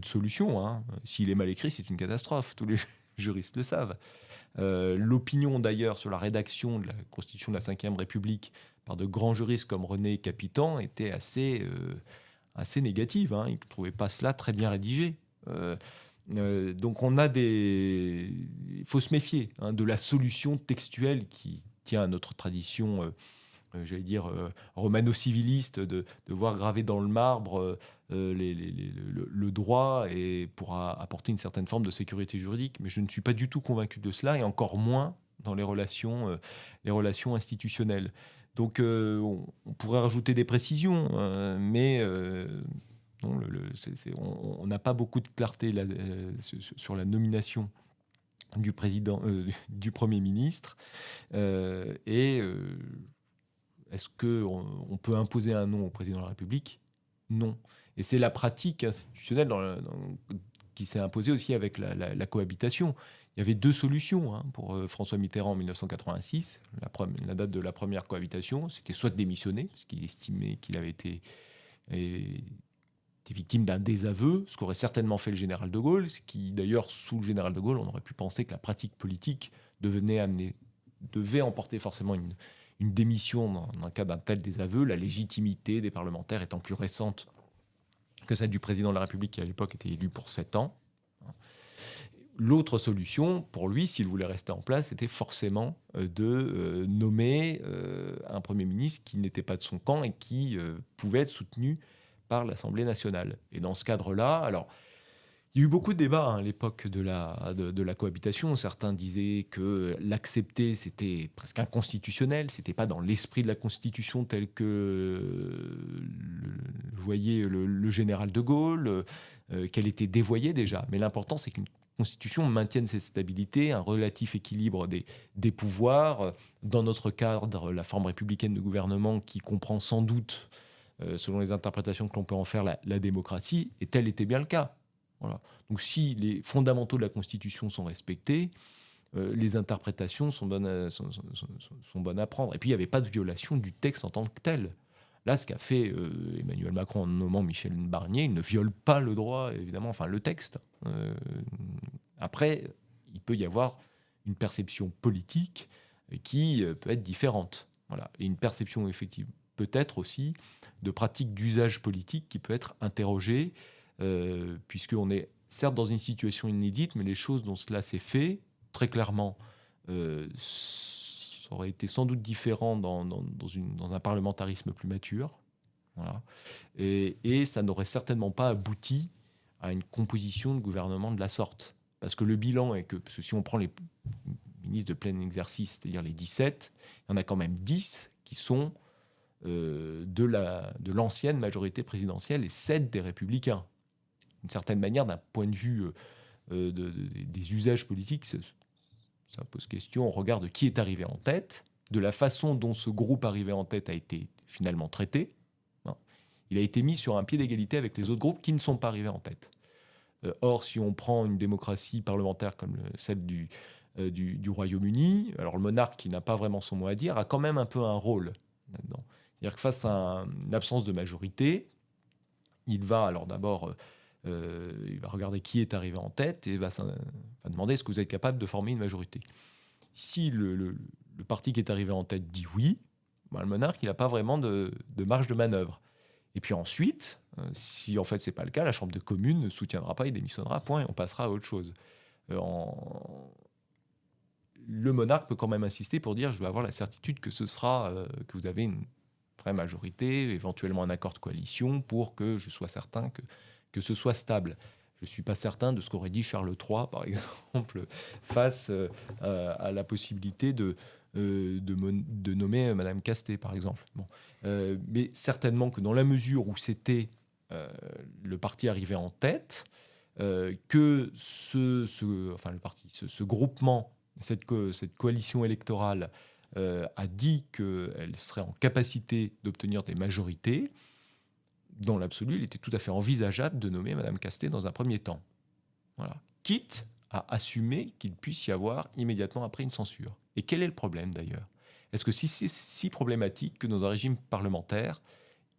S2: solutions. S'il est mal écrit, c'est une catastrophe. Tous les juristes le savent. L'opinion, d'ailleurs, sur la rédaction de la Constitution de la Ve République par de grands juristes comme René Capitan était assez négative. Ils ne trouvaient pas cela très bien rédigé. Donc, il faut se méfier de la solution textuelle qui tient à notre tradition romano-civiliste, de voir gravé dans le marbre le droit et pour apporter une certaine forme de sécurité juridique. Mais je ne suis pas du tout convaincu de cela, et encore moins dans les relations institutionnelles. Donc, on pourrait rajouter des précisions, mais non, on n'a pas beaucoup de clarté sur la nomination du Premier ministre. Est-ce qu'on peut imposer un nom au président de la République ? Non. Et c'est la pratique institutionnelle qui s'est imposée aussi avec la cohabitation. Il y avait deux solutions pour François Mitterrand en 1986. La date de la première cohabitation, c'était soit de démissionner, parce qu'il estimait qu'il avait été victime d'un désaveu, ce qu'aurait certainement fait le général de Gaulle, ce qui, d'ailleurs, sous le général de Gaulle, on aurait pu penser que la pratique politique devait emporter forcément une démission dans le cas d'un tel désaveu, la légitimité des parlementaires étant plus récente que celle du président de la République, qui à l'époque était élu pour 7 ans. L'autre solution, pour lui, s'il voulait rester en place, c'était forcément de nommer un Premier ministre qui n'était pas de son camp et qui pouvait être soutenu par l'Assemblée nationale. Et dans ce cadre-là, alors, il y a eu beaucoup de débats à l'époque de la cohabitation. Certains disaient que l'accepter, c'était presque inconstitutionnel. C'était pas dans l'esprit de la Constitution tel que le voyait le général de Gaulle, qu'elle était dévoyée déjà. Mais l'important, c'est qu'une Constitution maintienne cette stabilité, un relatif équilibre des pouvoirs. Dans notre cadre, la forme républicaine de gouvernement qui comprend sans doute, selon les interprétations que l'on peut en faire, la démocratie, et tel était bien le cas. Voilà. Donc si les fondamentaux de la Constitution sont respectés, les interprétations sont bonnes à prendre. Et puis il n'y avait pas de violation du texte en tant que tel. Là, ce qu'a fait Emmanuel Macron en nommant Michel Barnier, il ne viole pas le droit, évidemment, enfin le texte. Après, il peut y avoir une perception politique qui peut être différente. Voilà. Et une perception effective peut-être aussi de pratique d'usage politique qui peut être interrogée, puisqu'on est certes dans une situation inédite, mais les choses dont cela s'est fait très clairement, ça aurait été sans doute différent dans un parlementarisme plus mature. Voilà. Et ça n'aurait certainement pas abouti à une composition de gouvernement de la sorte. Parce que le bilan est parce que si on prend les ministres de plein exercice, c'est-à-dire les 17, il y en a quand même 10 qui sont de l'ancienne majorité présidentielle et 7 des Républicains. D'une certaine manière, d'un point de vue des usages politiques, ça pose question au regard de qui est arrivé en tête, de la façon dont ce groupe arrivé en tête a été finalement traité. Il a été mis sur un pied d'égalité avec les autres groupes qui ne sont pas arrivés en tête. Or, si on prend une démocratie parlementaire comme celle du Royaume-Uni, alors le monarque, qui n'a pas vraiment son mot à dire, a quand même un peu un rôle là-dedans. C'est-à-dire que face à une absence de majorité, il va alors d'abord il va regarder qui est arrivé en tête et va demander est-ce que vous êtes capable de former une majorité. Si le parti qui est arrivé en tête dit oui, le monarque, il n'a pas vraiment de marge de manœuvre. Et puis ensuite, si en fait c'est pas le cas, la Chambre de communes ne soutiendra pas, il démissionnera, point, et on passera à autre chose. Le monarque peut quand même insister pour dire je veux avoir la certitude que que vous avez une vraie majorité, éventuellement un accord de coalition, pour que je sois certain que ce soit stable. Je ne suis pas certain de ce qu'aurait dit Charles III, par exemple, face à la possibilité de nommer Madame Castet, par exemple. Bon. Mais certainement que dans la mesure où c'était le parti arrivé en tête, que ce groupement, cette coalition électorale a dit qu'elle serait en capacité d'obtenir des majorités, dans l'absolu, il était tout à fait envisageable de nommer Madame Castet dans un premier temps. Voilà. Quitte à assumer qu'il puisse y avoir immédiatement après une censure. Et quel est le problème d'ailleurs ? Est-ce que si c'est si problématique que dans un régime parlementaire,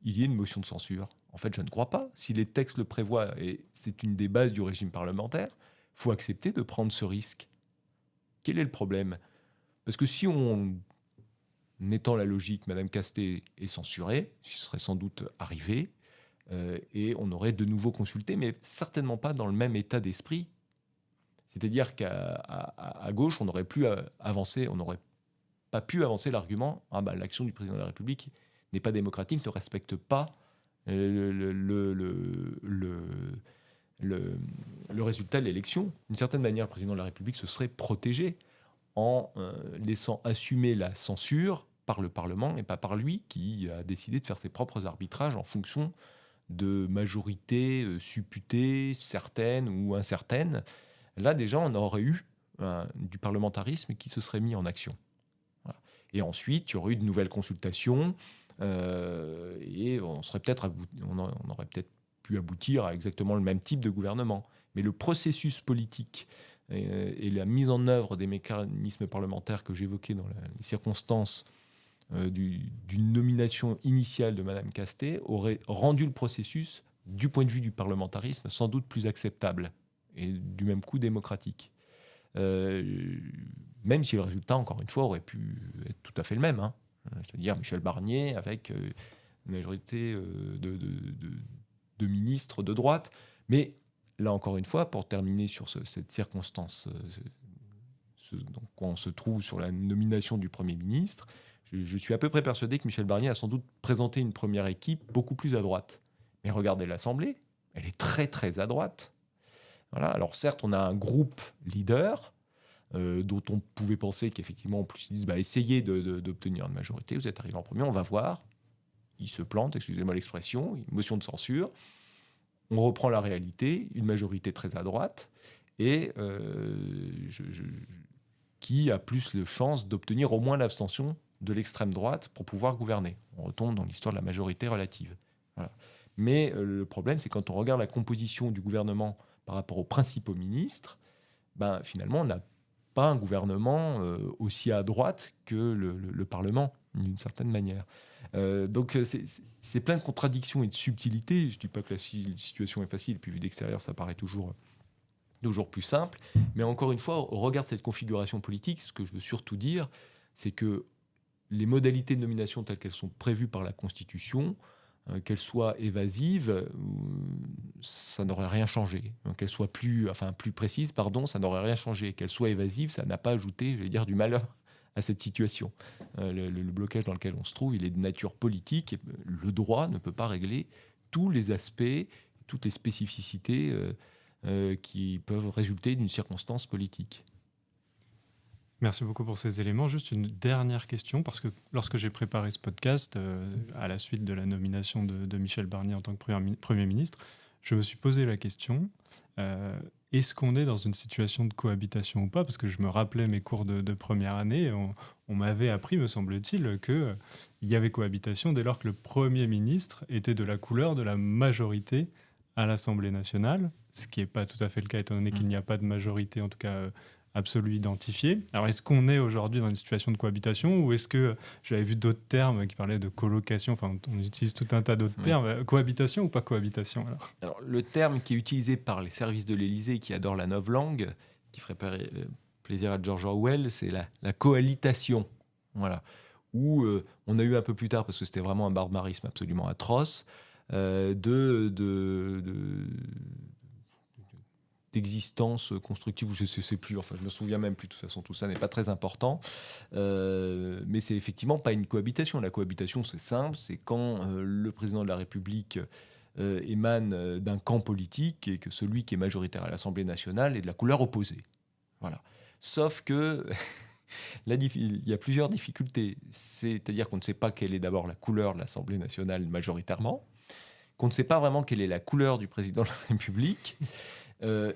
S2: il y ait une motion de censure ? En fait, je ne crois pas. Si les textes le prévoient, et c'est une des bases du régime parlementaire, il faut accepter de prendre ce risque. Quel est le problème ? Parce que si on étend la logique, Madame Castet est censurée, ce qui serait sans doute arrivé, et on aurait de nouveau consulté, mais certainement pas dans le même état d'esprit. C'est-à-dire qu'à gauche, on n'aurait plus avancé, on n'aurait pas pu avancer l'argument l'action du président de la République n'est pas démocratique, ne respecte pas le résultat de l'élection. D'une certaine manière, le président de la République se serait protégé en laissant assumer la censure par le Parlement et pas par lui, qui a décidé de faire ses propres arbitrages en fonction de majorités supputées, certaines ou incertaines. Là, déjà, on aurait eu du parlementarisme qui se serait mis en action. Voilà. Et ensuite, il y aurait eu de nouvelles consultations et on aurait peut-être pu aboutir à exactement le même type de gouvernement. Mais le processus politique et la mise en œuvre des mécanismes parlementaires que j'évoquais dans les circonstances d'une nomination initiale de Madame Castet aurait rendu le processus, du point de vue du parlementarisme, sans doute plus acceptable et du même coup démocratique. Même si le résultat, encore une fois, aurait pu être tout à fait le même. C'est-à-dire Michel Barnier avec une majorité de ministres de droite. Mais là, encore une fois, pour terminer sur cette circonstance, donc, quand on se trouve sur la nomination du Premier ministre, je suis à peu près persuadé que Michel Barnier a sans doute présenté une première équipe beaucoup plus à droite. Mais regardez l'Assemblée, elle est très très à droite. Voilà. Alors certes, on a un groupe leader dont on pouvait penser qu'effectivement, en plus, ils disent essayez d'obtenir une majorité, vous êtes arrivé en premier, on va voir. Il se plante, excusez-moi l'expression, une motion de censure. On reprend la réalité, une majorité très à droite, et qui a plus de chances d'obtenir au moins l'abstention de l'extrême droite pour pouvoir gouverner. On retombe dans l'histoire de la majorité relative. Voilà. Mais le problème, c'est quand on regarde la composition du gouvernement par rapport aux principaux ministres, finalement, on n'a pas un gouvernement aussi à droite que le Parlement, d'une certaine manière. Donc, c'est plein de contradictions et de subtilités. Je ne dis pas que la situation est facile, puis vu d'extérieur, ça paraît toujours plus simple. Mais encore une fois, au regard de cette configuration politique, ce que je veux surtout dire, c'est que les modalités de nomination telles qu'elles sont prévues par la Constitution qu'elle soit évasive, ça n'aurait rien changé. Qu'elle soit plus précise, ça n'aurait rien changé. Qu'elle soit évasive, ça n'a pas ajouté, je vais dire, du malheur à cette situation. Le blocage dans lequel on se trouve, il est de nature politique et le droit ne peut pas régler tous les aspects, toutes les spécificités qui peuvent résulter d'une circonstance politique.
S1: Merci beaucoup pour ces éléments. Juste une dernière question, parce que lorsque j'ai préparé ce podcast, à la suite de la nomination de Michel Barnier en tant que Premier ministre, je me suis posé la question, est-ce qu'on est dans une situation de cohabitation ou pas? Parce que je me rappelais mes cours de première année, on m'avait appris, me semble-t-il, qu'il y avait cohabitation dès lors que le Premier ministre était de la couleur de la majorité à l'Assemblée nationale, ce qui n'est pas tout à fait le cas, étant donné qu'il n'y a pas de majorité, en tout cas absolue identifiée. Alors, est-ce qu'on est aujourd'hui dans une situation de cohabitation, ou est-ce que j'avais vu d'autres termes qui parlaient de colocation, enfin, on utilise tout un tas d'autres termes. Cohabitation ou pas cohabitation
S2: alors, le terme qui est utilisé par les services de l'Élysée qui adorent la novlangue, qui ferait plaisir à George Orwell, c'est la cohabitation. Voilà. Où on a eu un peu plus tard, parce que c'était vraiment un barbarisme absolument atroce, d'existence constructive, je ne sais plus, enfin je me souviens même plus, de toute façon tout ça n'est pas très important, mais c'est effectivement pas une cohabitation. La cohabitation, c'est simple, c'est quand le président de la République émane d'un camp politique et que celui qui est majoritaire à l'Assemblée nationale est de la couleur opposée. Voilà. Sauf que il y a plusieurs difficultés, c'est-à-dire qu'on ne sait pas quelle est d'abord la couleur de l'Assemblée nationale majoritairement, qu'on ne sait pas vraiment quelle est la couleur du président de la République,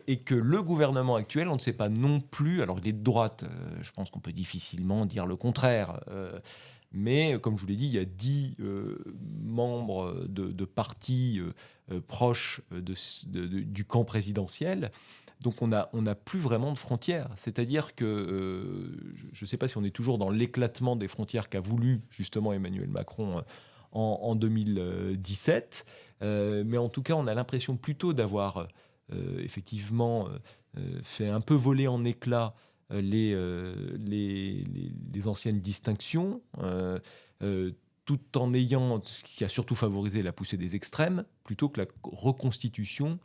S2: et que le gouvernement actuel, on ne sait pas non plus, alors il est de droite, je pense qu'on peut difficilement dire le contraire, mais comme je vous l'ai dit, il y a 10 membres de partis proches du camp présidentiel, donc on n'a plus vraiment de frontières, c'est-à-dire que je ne sais pas si on est toujours dans l'éclatement des frontières qu'a voulu justement Emmanuel Macron en 2017, mais en tout cas on a l'impression plutôt d'avoir effectivement fait un peu voler en éclats les anciennes distinctions, tout en ayant ce qui a surtout favorisé la poussée des extrêmes, plutôt que la reconstitution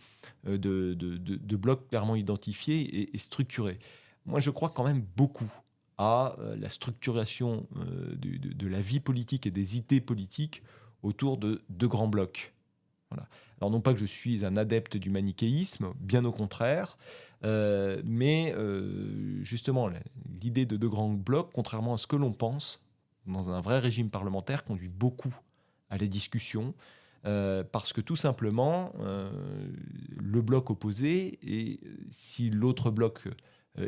S2: de blocs clairement identifiés et structurés. Moi, je crois quand même beaucoup à la structuration de la vie politique et des idées politiques autour de deux grands blocs. Voilà. Alors non pas que je suis un adepte du manichéisme, bien au contraire, mais justement l'idée de deux grands blocs, contrairement à ce que l'on pense, dans un vrai régime parlementaire, conduit beaucoup à la discussion, parce que tout simplement, le bloc opposé, et si l'autre bloc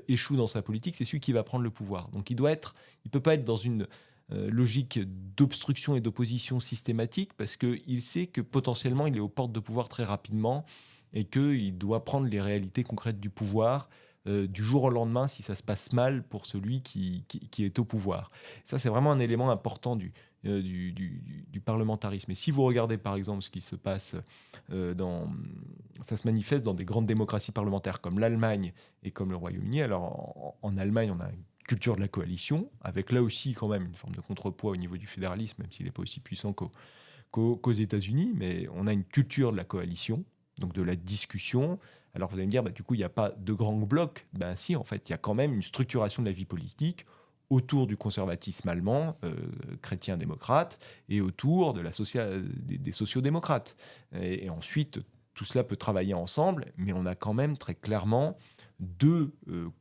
S2: échoue dans sa politique, c'est celui qui va prendre le pouvoir. Donc il peut pas être dans une logique d'obstruction et d'opposition systématique, parce qu'il sait que potentiellement il est aux portes de pouvoir très rapidement et qu'il doit prendre les réalités concrètes du pouvoir du jour au lendemain si ça se passe mal pour celui qui est au pouvoir. Ça, c'est vraiment un élément important du parlementarisme. Et si vous regardez par exemple ce qui se passe, ça se manifeste dans des grandes démocraties parlementaires comme l'Allemagne et comme le Royaume-Uni. Alors en Allemagne, on a culture de la coalition, avec là aussi quand même une forme de contrepoids au niveau du fédéralisme, même s'il n'est pas aussi puissant qu'aux États-Unis, mais on a une culture de la coalition, donc de la discussion. Alors vous allez me dire, du coup, il n'y a pas de grands blocs. Ben si, en fait, il y a quand même une structuration de la vie politique autour du conservatisme allemand, chrétien-démocrate, et autour de des sociodémocrates. Et ensuite, tout cela peut travailler ensemble, mais on a quand même très clairement deux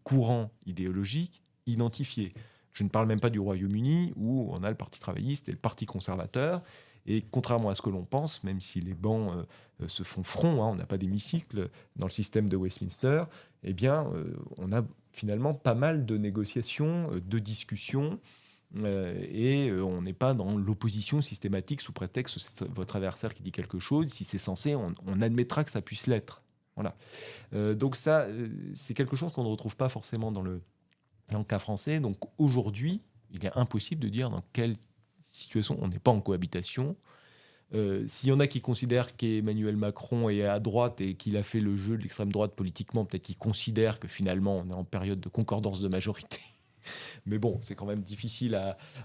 S2: courants idéologiques identifiés. Je ne parle même pas du Royaume-Uni, où on a le Parti travailliste et le Parti conservateur. Et contrairement à ce que l'on pense, même si les bancs se font front, on n'a pas d'hémicycle dans le système de Westminster, eh bien, on a finalement pas mal de négociations, de discussions, et on n'est pas dans l'opposition systématique sous prétexte que c'est votre adversaire qui dit quelque chose. Si c'est censé, on admettra que ça puisse l'être. Voilà. Donc ça, c'est quelque chose qu'on ne retrouve pas forcément dans le cas français. Donc aujourd'hui, il est impossible de dire dans quelle situation on n'est pas en cohabitation. S'il y en a qui considèrent qu'Emmanuel Macron est à droite et qu'il a fait le jeu de l'extrême droite politiquement, peut-être qu'ils considèrent que finalement on est en période de concordance de majorité. Mais bon, c'est quand même difficile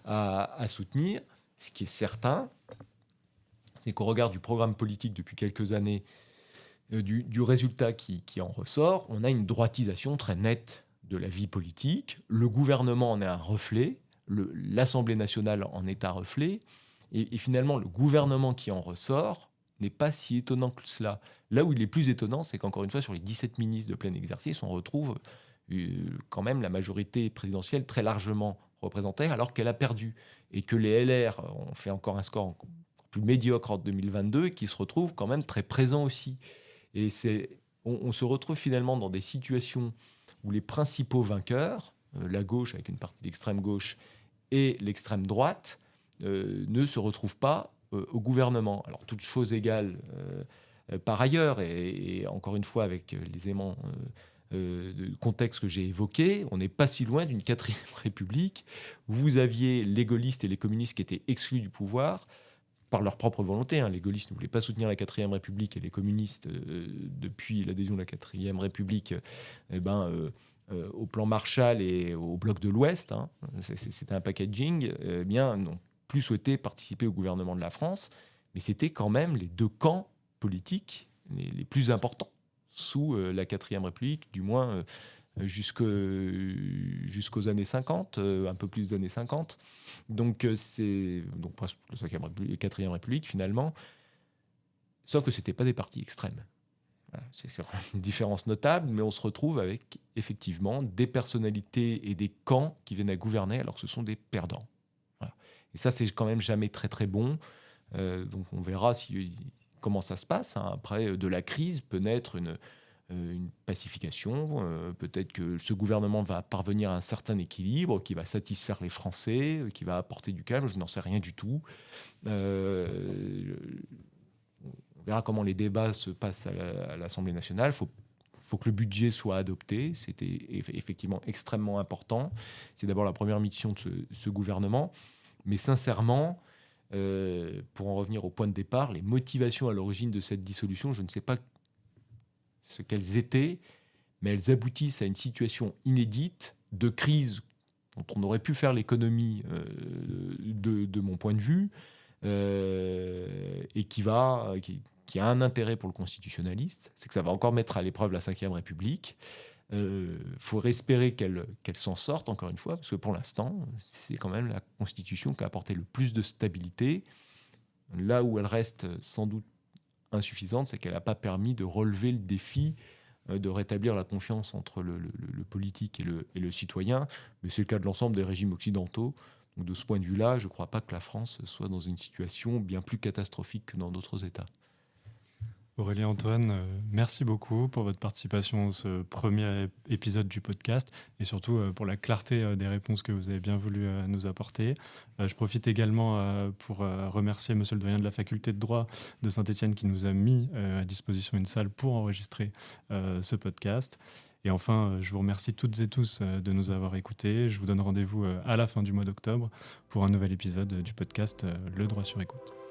S2: à soutenir. Ce qui est certain, c'est qu'au regard du programme politique depuis quelques années, du résultat qui en ressort, on a une droitisation très nette de la vie politique. Le gouvernement en est un reflet, l'Assemblée nationale en est un reflet, et finalement, le gouvernement qui en ressort n'est pas si étonnant que cela. Là où il est plus étonnant, c'est qu'encore une fois, sur les 17 ministres de plein exercice, on retrouve quand même la majorité présidentielle très largement représentée, alors qu'elle a perdu. Et que les LR ont fait encore un score encore plus médiocre en 2022, et qui se retrouvent quand même très présents aussi. Et on se retrouve finalement dans des situations où les principaux vainqueurs, la gauche avec une partie d'extrême gauche et l'extrême droite, ne se retrouvent pas au gouvernement. Alors, toutes choses égales par ailleurs, et encore une fois avec les éléments de contexte que j'ai évoqués, on n'est pas si loin d'une 4e République où vous aviez les gaullistes et les communistes qui étaient exclus du pouvoir par leur propre volonté. Les gaullistes ne voulaient pas soutenir la 4e République, et les communistes, depuis l'adhésion de la 4e République, au plan Marshall et au bloc de l'Ouest, c'était un packaging, n'ont plus souhaité participer au gouvernement de la France, mais c'était quand même les deux camps politiques les plus importants sous la 4e République, du moins jusqu'aux années 50, un peu plus des années 50. Donc c'est presque la 4e République finalement, sauf que ce n'étaient pas des partis extrêmes. Voilà, c'est une différence notable, mais on se retrouve avec effectivement des personnalités et des camps qui viennent à gouverner alors que ce sont des perdants. Voilà. Et ça, c'est quand même jamais très très bon. Donc on verra comment ça se passe. Après, de la crise peut naître une pacification. Peut-être que ce gouvernement va parvenir à un certain équilibre qui va satisfaire les Français, qui va apporter du calme. Je n'en sais rien du tout. On verra comment les débats se passent à l'Assemblée nationale. Il faut que le budget soit adopté. C'était effectivement extrêmement important. C'est d'abord la première mission de ce gouvernement. Mais sincèrement, pour en revenir au point de départ, les motivations à l'origine de cette dissolution, je ne sais pas ce qu'elles étaient, mais elles aboutissent à une situation inédite de crise dont on aurait pu faire l'économie de mon point de vue, et qui a un intérêt pour le constitutionnaliste, c'est que ça va encore mettre à l'épreuve la Ve République. Faut espérer qu'elle s'en sorte, encore une fois, parce que pour l'instant, c'est quand même la Constitution qui a apporté le plus de stabilité. Là où elle reste sans doute insuffisante, c'est qu'elle n'a pas permis de relever le défi de rétablir la confiance entre le politique et le citoyen. Mais c'est le cas de l'ensemble des régimes occidentaux. Donc de ce point de vue-là, je ne crois pas que la France soit dans une situation bien plus catastrophique que dans d'autres États.
S1: Aurélie, Antoine, merci beaucoup pour votre participation à ce premier épisode du podcast et surtout pour la clarté des réponses que vous avez bien voulu nous apporter. Je profite également pour remercier monsieur le doyen de la faculté de droit de Saint-Étienne qui nous a mis à disposition une salle pour enregistrer ce podcast. Et enfin, je vous remercie toutes et tous de nous avoir écoutés. Je vous donne rendez-vous à la fin du mois d'octobre pour un nouvel épisode du podcast Le droit sur écoute.